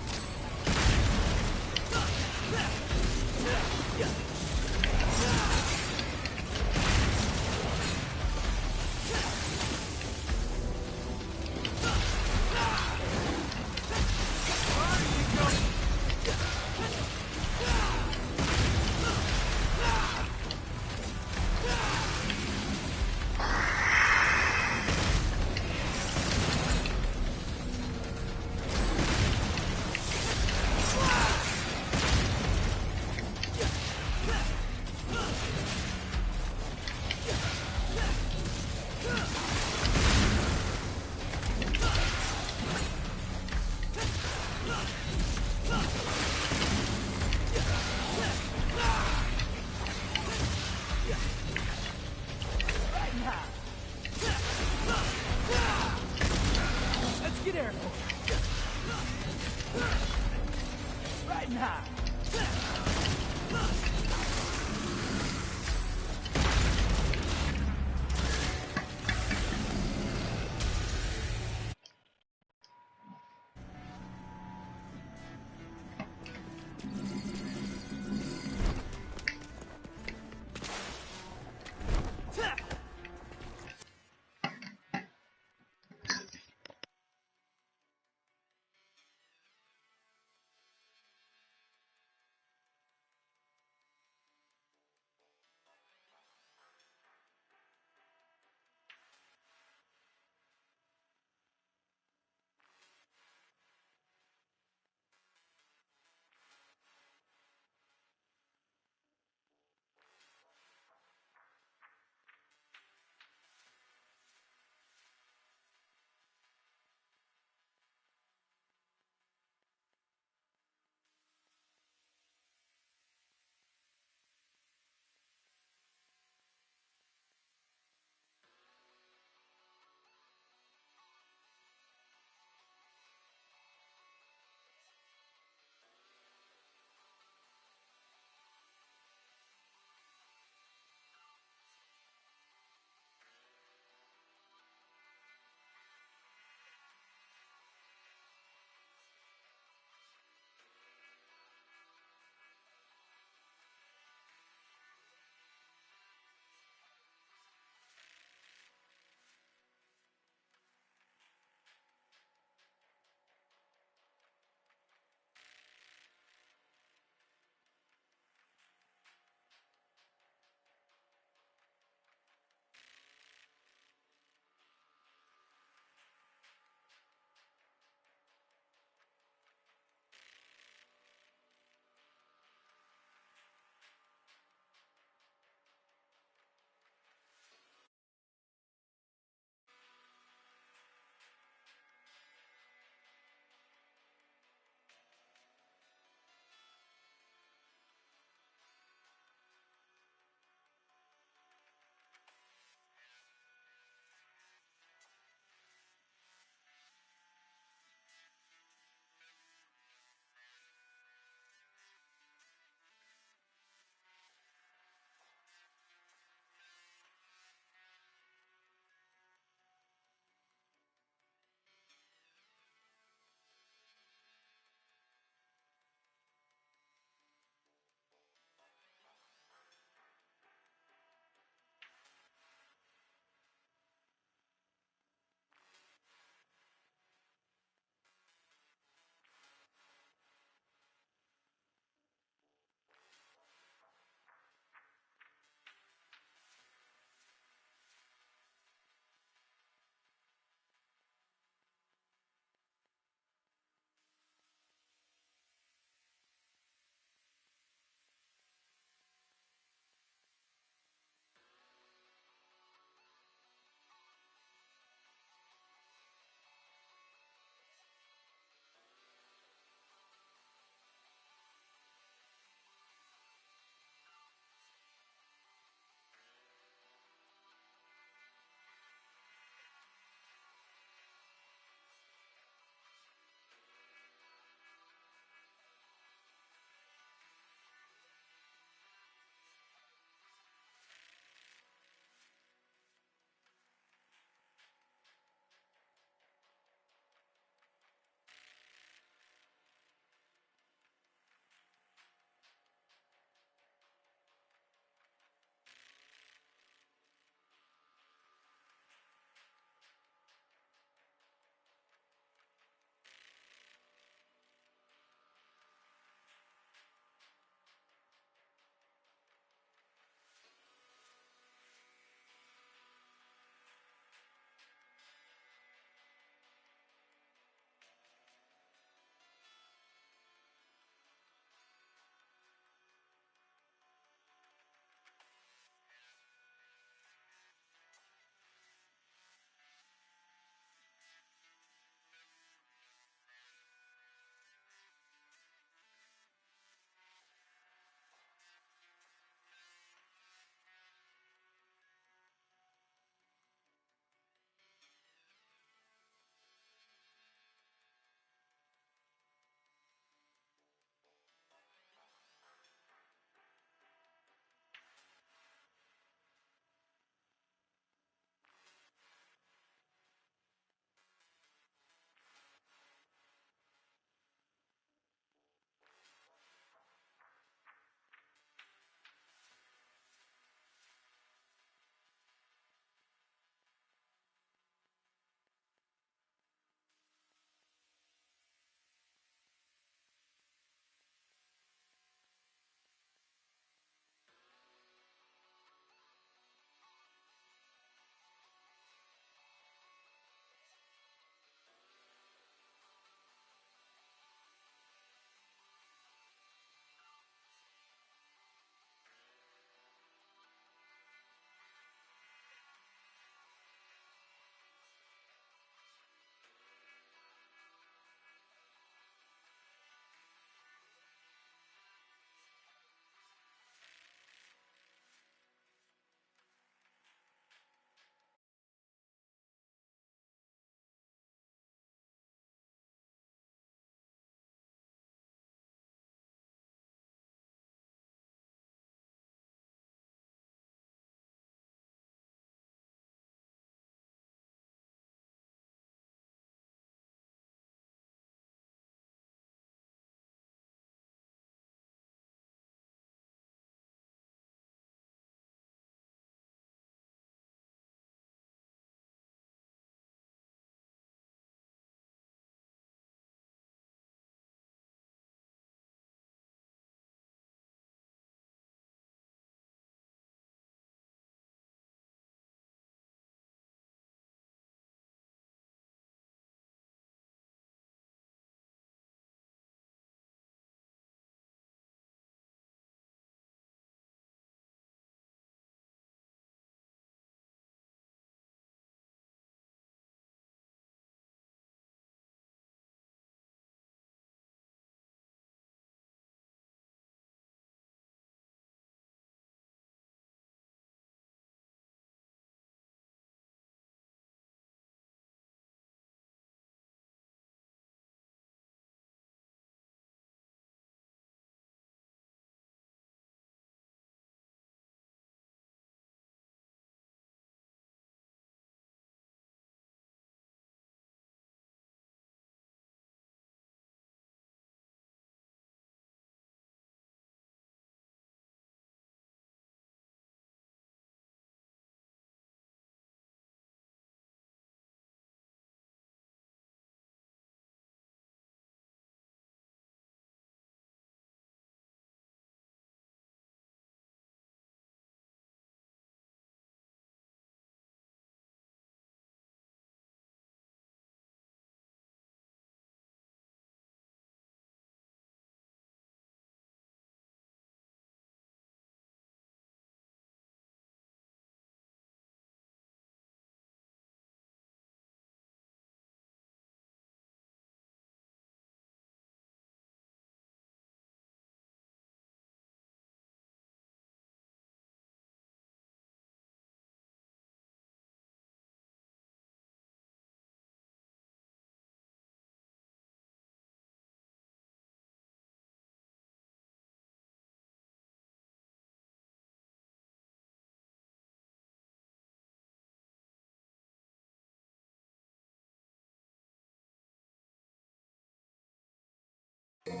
Dangon.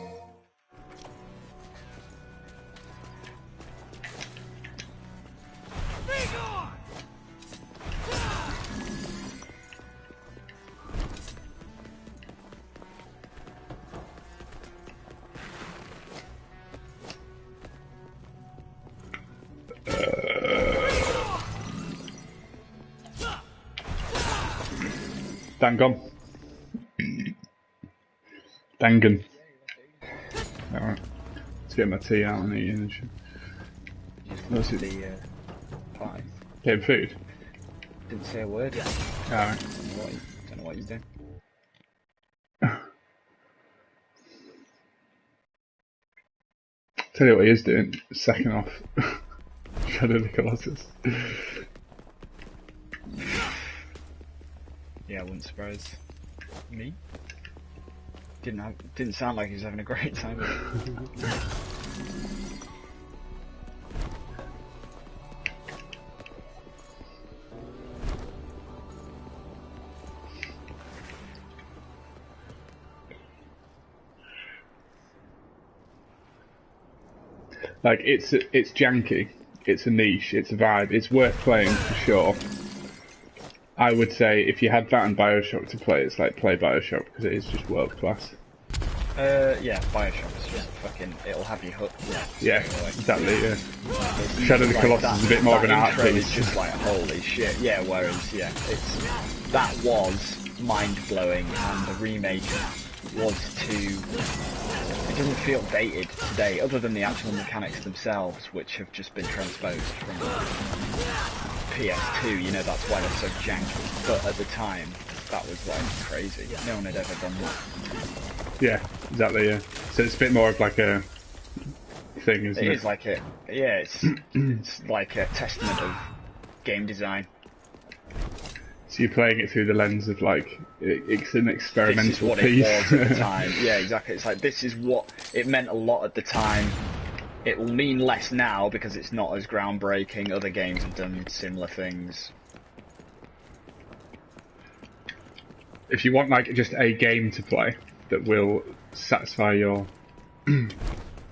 Dangon. Alright. Let's get my tea out and eating and shit. What's it? The pie. Getting food? Didn't say a word. Alright. Don't know what he's doing. Tell you what he is doing. Second off. Shadow of the Colossus. Yeah, wouldn't surprise me. Didn't sound like he was having a great time. Like, it's janky, it's a niche, it's a vibe, it's worth playing for sure. I would say if you had that and Bioshock to play, it's like play Bioshock because it is just world class. Yeah, Bioshock is just fucking, it'll have you hooked. Yeah, exactly, yeah. Shadow of the Colossus is a bit more of an art piece. piece. It's just like, holy shit. Yeah, whereas, yeah, that was mind-blowing, and the remake was it doesn't feel dated today, other than the actual mechanics themselves, which have just been transposed from PS2, you know, that's why they're so janky. But at the time, that was like crazy. No one had ever done that. Yeah, exactly, yeah. So it's a bit more of like a thing, isn't it? It is like it's like a testament of game design. So you're playing it through the lens of like, it's an experimental this is what piece. It was at the time. Yeah, exactly. It's like, this is what it meant a lot at the time. It will mean less now because it's not as groundbreaking. Other games have done similar things. If you want like just a game to play that will satisfy your...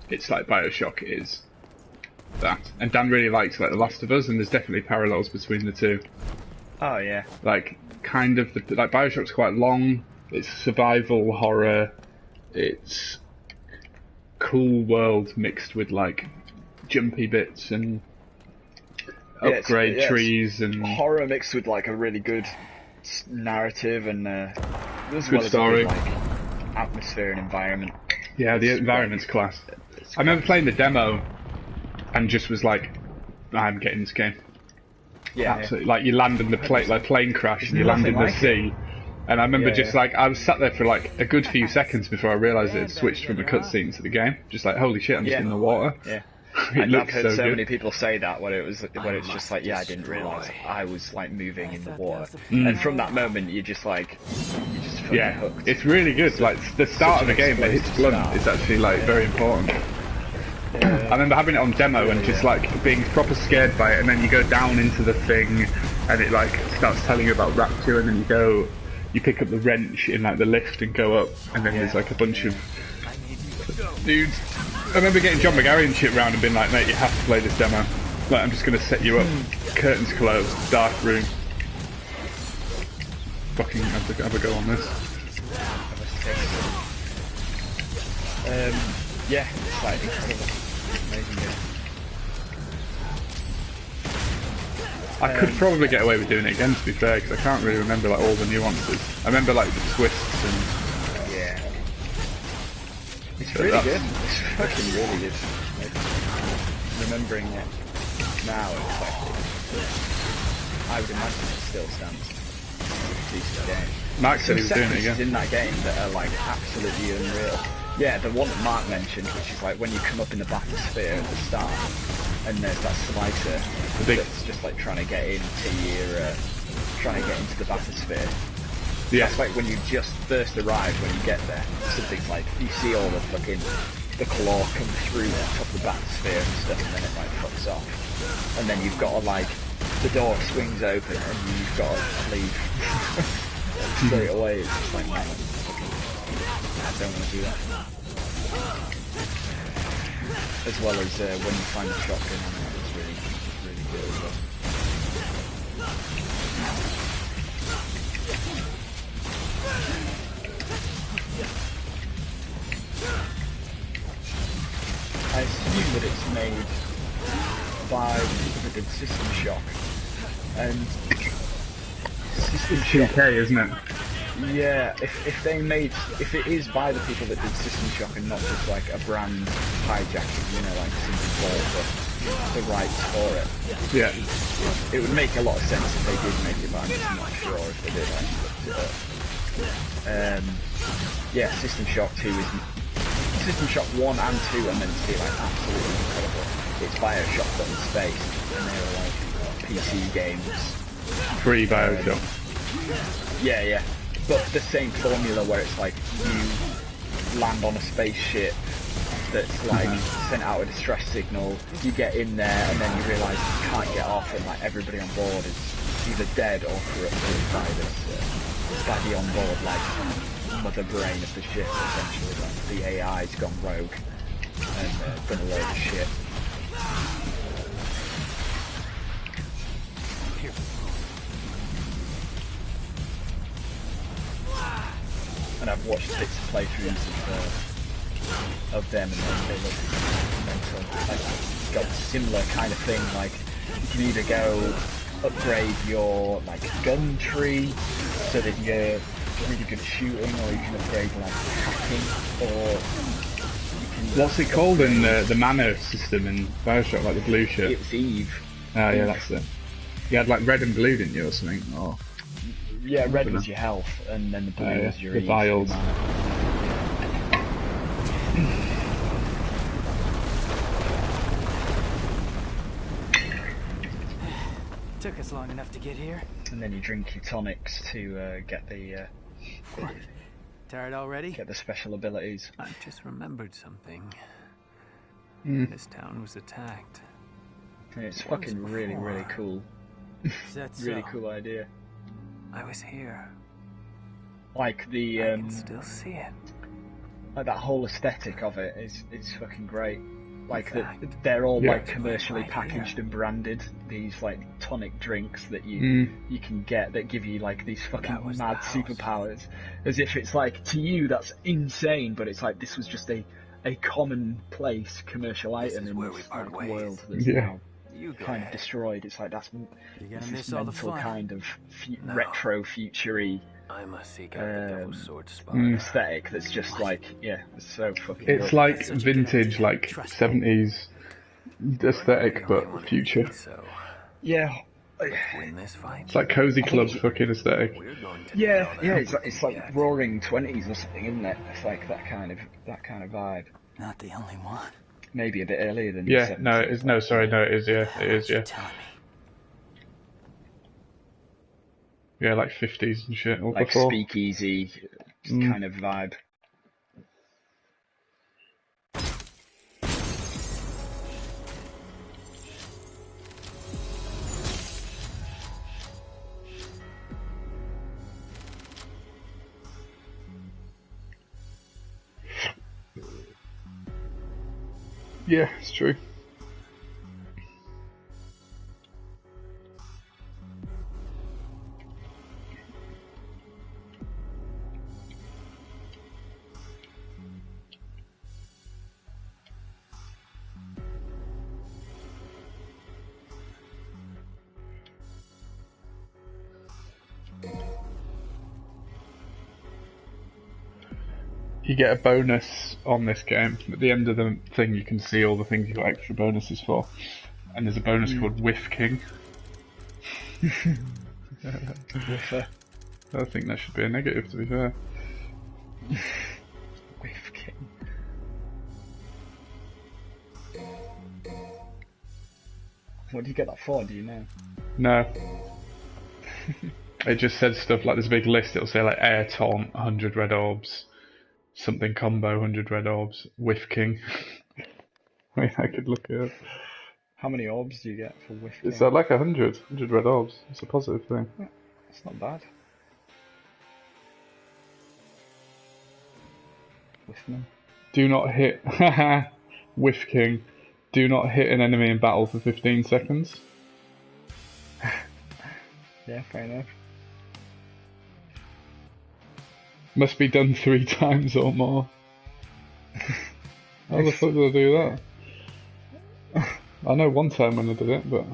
it's like Bioshock is that. And Dan really likes like The Last of Us, and there's definitely parallels between the two. Oh yeah. Like, kind of, like Bioshock's quite long, it's survival horror, it's cool world mixed with like jumpy bits and upgrade trees and... horror mixed with like a really good narrative and as good well story. As a good, like, atmosphere and environment. Yeah, the environment's class. I remember playing the demo and just was like, I'm getting this game. Yeah, absolutely. Like, you land in the plane crash and you land in the sea. And I remember like, I was sat there for like a good few seconds before I realised it had switched from a cutscene to the game. Just like, holy shit, I'm just in the water. Yeah. I've heard so good. many people say that when it's just like, yeah, I didn't realise I was like moving in the water. And from that moment, you're just fucking hooked. It's really good. Like, the start of the game that hits blunt is actually like very important. I remember having it on demo and just like being proper scared by it, and then you go down into the thing and it like starts telling you about Rapture, and then you pick up the wrench in like the lift and go up, and then there's like a bunch of dudes. I remember getting John McGarry and shit round and being like, mate, you have to play this demo. Like, I'm just gonna set you up. Curtains closed, dark room. Fucking have a go on this. Yeah, it's like incredible. Amazing game. I could probably get away with doing it again, to be fair, because I can't really remember like all the nuances. I remember like the twists and... Yeah. It's really good. It's fucking really good. Like, remembering it now, it's like... I would imagine it still stands a decent game. Mark said he was doing it again. In that game that are like absolutely unreal. Yeah, the one that Mark mentioned, which is like when you come up in the bathysphere at the start, and there's that slicer that's just like trying to get into the bathysphere. Yeah. That's like when you just first arrive, when you get there. Something's like, you see all the claw come through the top of the bathysphere and stuff, and then it like fucks off. And then you've got to like, the door swings open and you've got to leave straight away. It's just like, man, I don't want to do that. As well as when you find a shotgun on it, it's really good as well. I assume that it's made by the people that did System Shock. And System Shock... UK, isn't it? Yeah, if it is by the people that did System Shock and not just like a brand hijacking, you know, like simply bought the rights for it. Yeah. It would make a lot of sense if they did make it, but I'm just not sure if they did. Yeah, System Shock 2 is... System Shock 1 and 2 are meant to be like absolutely incredible. It's Bioshock but in space, and they were like PC games. Free Bioshock. Yeah. But the same formula where it's like you land on a spaceship that's like sent out a distress signal, you get in there and then you realise you can't get off and like everybody on board is either dead or corrupted by this baggy on board like mother brain of the ship essentially. Like the AI's gone rogue and done a load of shit. And I've watched bits of playthroughs of them, and they look mental. Like, got a similar kind of thing. Like you can either go upgrade your like gun tree so that you're really good at shooting, or you can upgrade like hacking, or you can. What's it called in the mana system in Bioshock? Like the blue shit. It was Eve. Oh yeah, that's it. You had like red and blue, didn't you, or something? Or... Yeah, red was your health, and then the blue was your vials. Took us long enough to get here. And then you drink your tonics to get the Tired already? get the special abilities. I've just remembered something. This town was attacked. And it's fucking really cool. That's Really cool idea. I was here. Like the I can still see it. like that whole aesthetic of it is fucking great. Like Exactly. they're all Yeah. like commercially Right packaged here. and branded. These like tonic drinks that you can get that give you like these fucking That was the mad house. superpowers. As if it's like to you that's insane, but it's like this was just a commonplace commercial This item is in where this we part like, ways. world that's Yeah. now You go kind of ahead. destroyed. It's like that's You're gonna this miss is all the mental fun. kind of No. retro futury I must seek out the Devil's Sword spot. aesthetic that's just like it's so fucking It's good. like Such a good vintage, idea. like Trust me. 70s aesthetic, The only one but who future. thinks So Yeah. win this fight. It's like cozy club fucking aesthetic. We're going to Yeah, nail that yeah, it's like yet. Roaring Twenties or something, isn't it? It's like that kind of vibe. Not the only one. Maybe a bit earlier than the Yeah, 70s. no, it is. No, sorry, no, it is. Yeah, it is. You're Yeah, telling me. yeah, like 50s and shit. Or like before. speakeasy kind of vibe. Yeah, it's true. You get a bonus on this game. At the end of the thing, you can see all the things you got extra bonuses for. And there's a bonus called Whiff King. Whiffer. I think that should be a negative, to be fair. Whiff King. What do you get that for, do you know? No. It just says stuff like there's a big list. It'll say like Air Taunt, 100 red orbs. Something combo, 100 red orbs. Whiff King. Wait, I could look it up. How many orbs do you get for Whiff King? It's like 100 red orbs. It's a positive thing. That's not bad. Whiffman. Do not hit. Whiff King. Do not hit an enemy in battle for 15 seconds. Yeah, fair enough. Must be done 3 times or more. How the fuck did I do that? I know one time when I did it, but...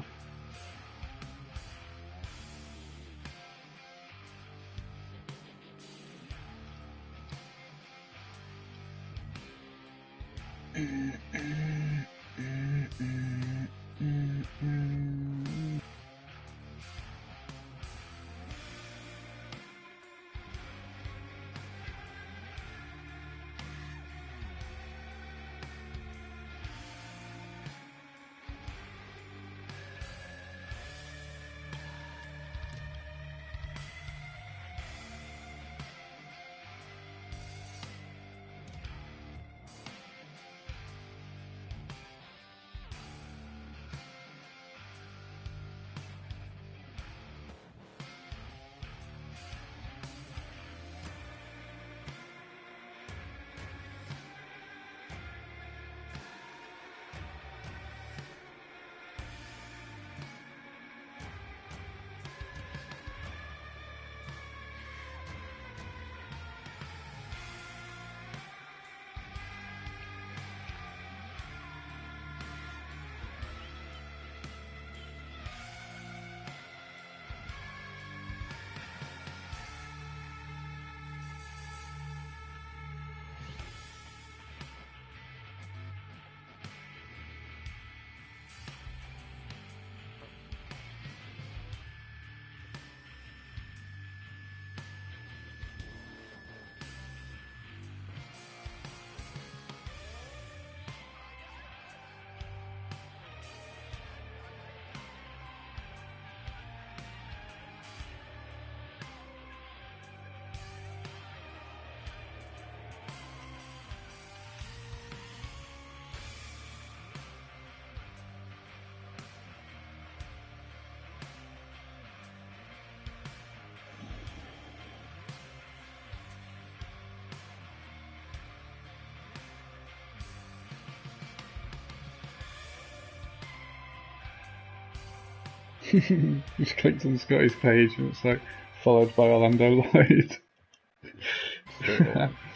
Just clicked on Scotty's page and it's like, followed by Orlando Lloyd.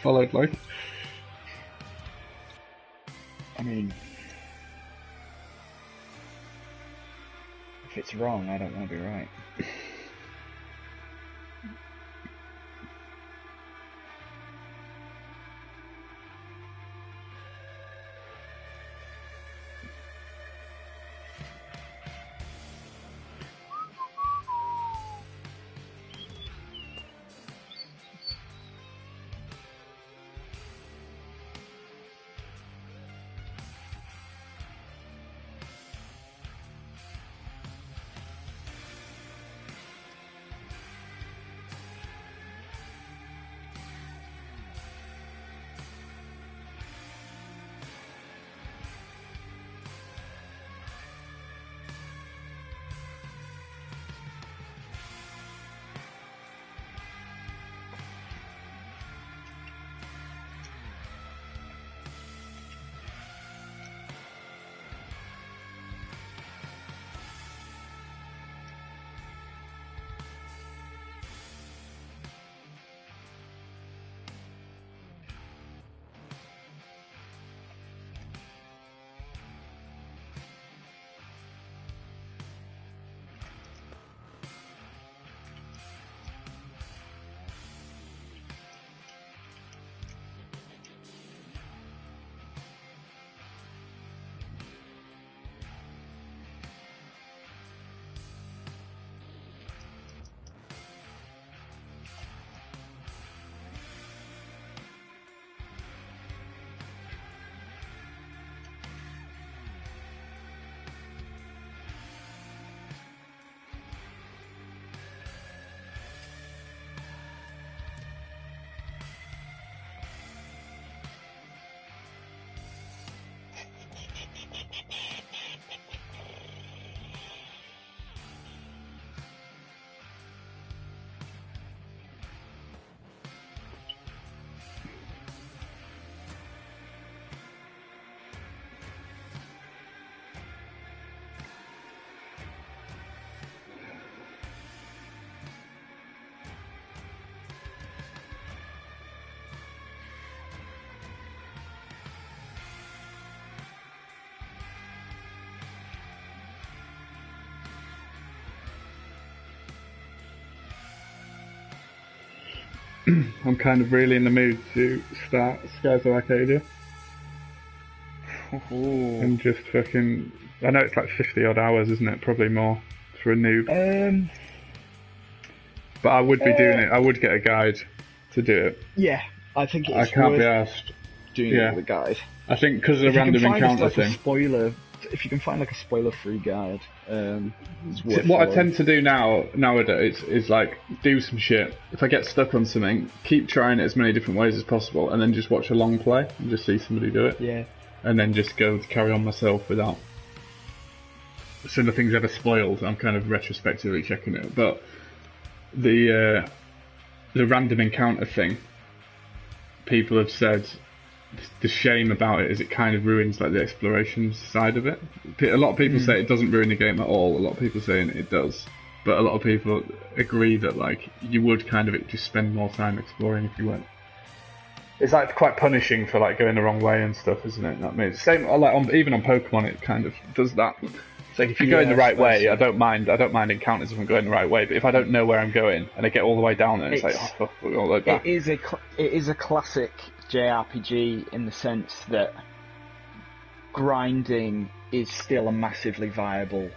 Followed like... I mean, if it's wrong, I don't want to be right. I'm kind of really in the mood to start Skies of Arcadia. And just fucking... I know it's like 50 odd hours, isn't it? Probably more for a noob. But I would be doing it. I would get a guide to do it. Yeah, I think it's I can't worth be asked. doing it with a guide. I think because of the random encounter thing. If you can find like a spoiler-free guide, it's worth What I following. tend to do nowadays is like do some shit. If I get stuck on something, keep trying it as many different ways as possible, and then just watch a long play and just see somebody do it. Yeah. And then just go to carry on myself without. So nothing's ever spoiled. I'm kind of retrospectively checking it, but the random encounter thing, people have said the shame about it is it kind of ruins like the exploration side of it. A lot of people say it doesn't ruin the game at all. A lot of people saying it does, but a lot of people agree that like you would kind of just spend more time exploring if you went. It's like quite punishing for like going the wrong way and stuff, isn't it? That means same like even on Pokemon, it kind of does that. It's like if you're going the right way, I don't mind encounters if I'm going the right way. But if I don't know where I'm going and I get all the way down there, it's like, oh fuck, we're all like that. It is a classic JRPG in the sense that grinding is still a massively viable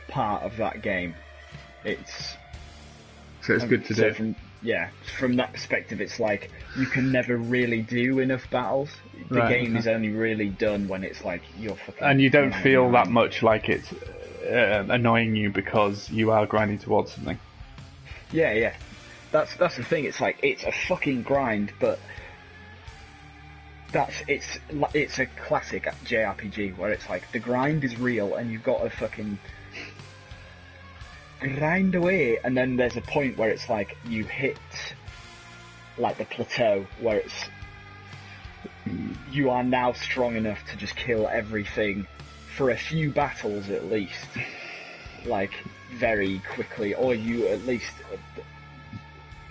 part of that game. So it's good to do. From that perspective, it's like you can never really do enough battles. The game is only really done when it's like you're fucking. And you don't feel that much like it's annoying you because you are grinding towards something. Yeah. That's the thing. It's like it's a fucking grind, but it's a classic JRPG where it's like the grind is real and you've got to fucking grind away, and then there's a point where it's like you hit like the plateau where you are now strong enough to just kill everything for a few battles at least, like very quickly, or you at least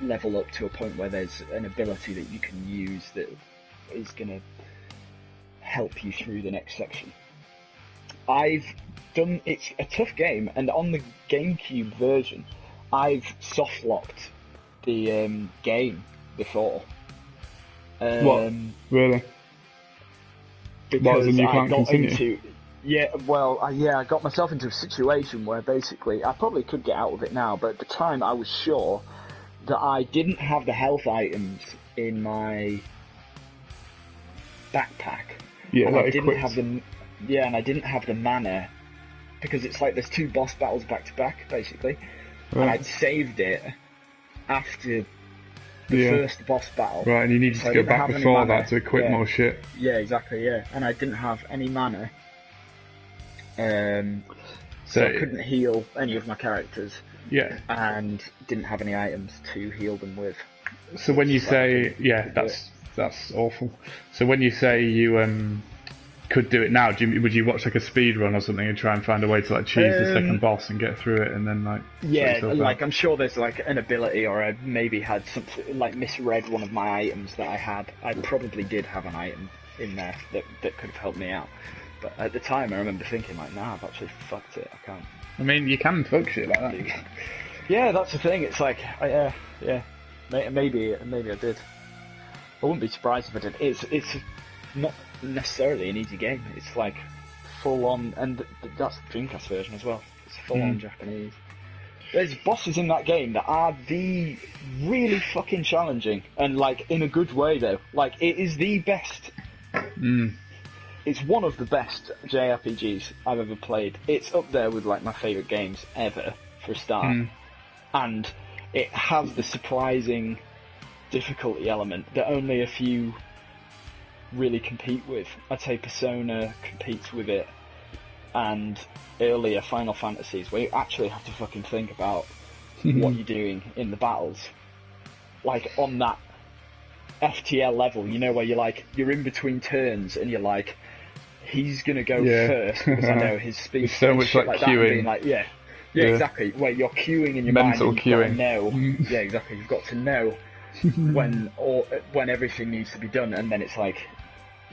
level up to a point where there's an ability that you can use that is going to help you through the next section. It's a tough game, and on the GameCube version, I've soft locked the game before. What? Really? Because you I can't got continue? I got myself into a situation where basically I probably could get out of it now, but at the time I was sure that I didn't have the health items in my backpack. Yeah, and that I didn't equips. have them. Yeah, and I didn't have the mana because it's like there's two boss battles back to back, basically. Right. And I'd saved it after the first boss battle. Right, and you needed to go back before that to equip more shit. Yeah, exactly. Yeah, and I didn't have any mana, so I couldn't heal any of my characters. Yeah. And didn't have any items to heal them with. So when you say that's awful. So when you say you could do it now, would you watch like a speed run or something and try and find a way to like choose the second boss and get through it and then like like I'm sure there's like an ability, or I maybe had something like misread one of my items that I had. I probably did have an item in there that could have helped me out, but at the time I remember thinking like, nah, I've actually fucked it. I can't. I mean, you can fuck shit like that. Yeah, that's the thing. It's like, maybe I did. I wouldn't be surprised if I did. It's not necessarily an easy game. It's like full on, and that's the Dreamcast version as well. It's full on Japanese. There's bosses in that game that are really fucking challenging, and like in a good way though. Like it is the best. It's one of the best JRPGs I've ever played. It's up there with like my favourite games ever for a start, and it has the surprising difficulty element that only a few really compete with. I'd say Persona competes with it, and earlier Final Fantasies, where you actually have to fucking think about what you're doing in the battles. Like on that FTL level, you know, where you're in between turns and you're like, he's gonna go first because I know his speed. There's so much like queuing. That, yeah, exactly. Where you're queuing in your mental mind, and queuing. Yeah, exactly. You've got to know when everything needs to be done, and then it's like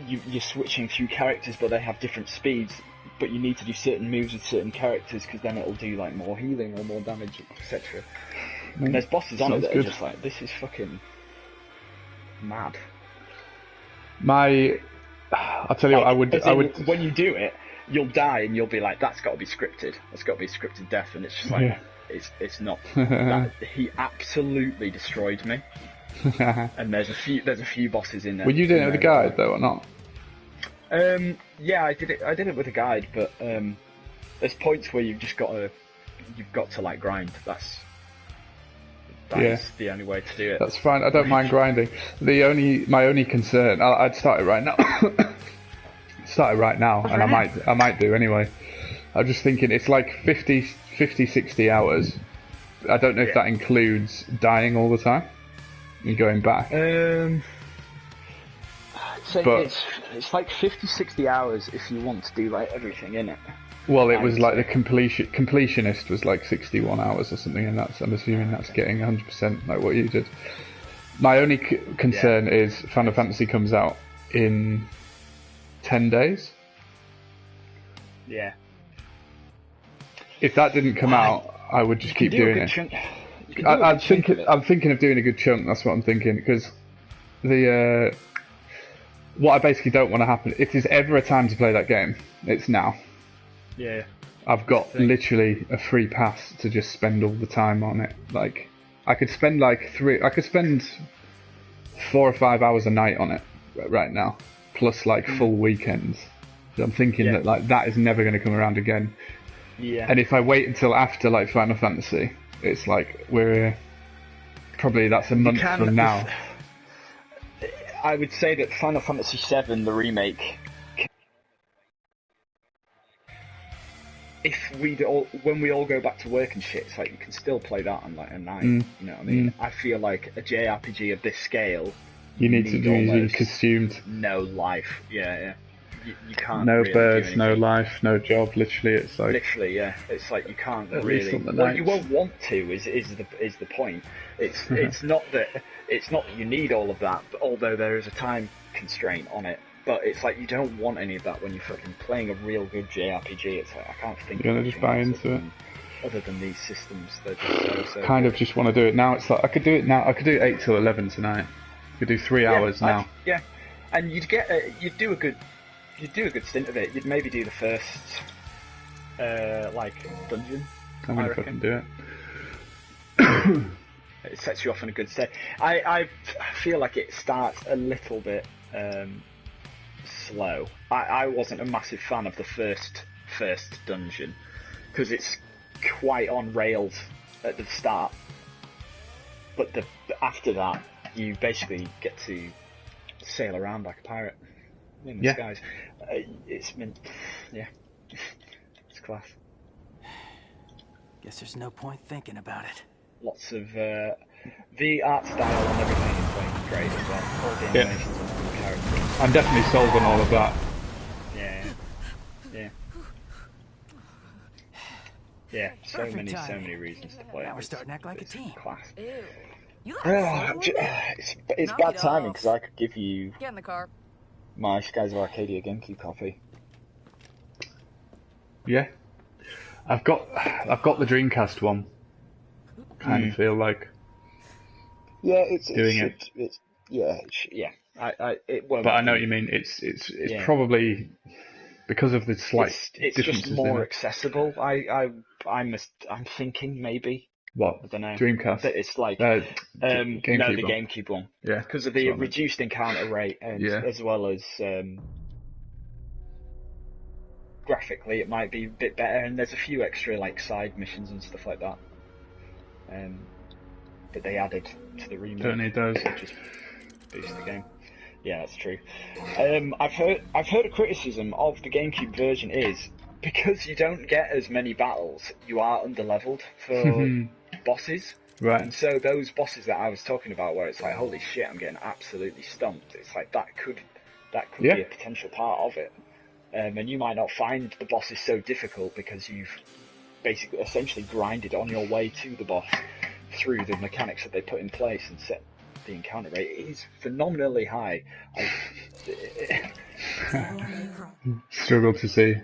you're switching through characters, but they have different speeds. But you need to do certain moves with certain characters because then it'll do like more healing or more damage, etc. And there's bosses on it Sounds that good. are just like, this is fucking mad. I'll tell you what, I would. When you do it, you'll die and you'll be like, that's got to be scripted. That's got to be scripted death, and it's just like, Yeah. it's not. He absolutely destroyed me. And there's a few bosses in there. Were you doing it with a guide though, or not? Yeah, I did it with a guide, but there's points where you've got to like grind. That's the only way to do it. That's fine. I don't mind grinding. My only concern, I'd start it right now. And I might do anyway. I'm just thinking it's like 50, 60 hours. I don't know if that includes dying all the time and going back. So it's like 50, 60 hours if you want to do like everything in it. Well, it was like the completionist was like 61 hours or something, and I'm assuming that's getting 100% like what you did. My only concern is Final Fantasy comes out in 10 days. Yeah. If that didn't come out, I would just keep doing it. I'm thinking of doing a good chunk. That's what I'm thinking, because what I basically don't want to happen, if there's ever a time to play that game, it's now. Yeah. I've got literally a free pass to just spend all the time on it. Like, I could spend 4 or 5 hours a night on it right now, plus like full weekends. So I'm thinking that like that is never going to come around again. Yeah. And if I wait until after like Final Fantasy, it's like that's a month from now. I would say that Final Fantasy VII, the remake, when we all go back to work and shit, it's like you can still play that on like a night. You know what I mean? I feel like a JRPG of this scale, you need to be consumed. No life. Yeah. You can't. No really birds, no life, no job. Literally, it's like. Literally, yeah. It's like you can't At really. least on the Well, nights. you won't want to. Is the point? It's not that you need all of that. But although there is a time constraint on it, but it's like you don't want any of that when you're fucking playing a real good JRPG. It's like I can't think. You're of gonna just buy into it. Other than these systems, they're just so Kind good. of just want to do it now. It's like I could do it now. I could do 8 till 11 tonight. I could do 3 hours now. Yeah, and you'd do a good stint of it. You'd maybe do the first dungeon. I'm gonna fucking do it. It sets you off on a good start. I feel like it starts a little bit slow. I wasn't a massive fan of the first dungeon because it's quite on rails at the start, but after that you basically get to sail around like a pirate in the skies. It's class. Guess there's no point thinking about it. Lots of the art style and everything is like great as well. All the animations and the characters. I'm definitely sold on all of that. Yeah. So Perfect many timing. reasons to play. Now it. we're starting to act like a team. Class. Ew. You It's Knock bad it timing off. because I could give you Get in the car. my Skies of Arcadia GameCube copy. Yeah, I've got the Dreamcast one. Kind of feel like doing it. It won't. But I know what you mean. It's probably because of the slight It's differences just more in it. accessible. I'm thinking maybe. What? I don't know. Dreamcast. That it's like GameCube no, the one. GameCube one. Yeah, because of the reduced encounter rate, and as well as graphically, it might be a bit better. And there's a few extra like side missions and stuff like that that they added to the remake. Don't need those. Just boost the game. Yeah, that's true. I've heard a criticism of the GameCube version is because you don't get as many battles, you are underleveled for bosses. Right. And so those bosses that I was talking about, where it's like, holy shit, I'm getting absolutely stumped. It's like that could be a potential part of it. And you might not find the bosses so difficult because you've basically essentially grinded on your way to the boss through the mechanics that they put in place and set the encounter rate. It is phenomenally high. Struggle to see.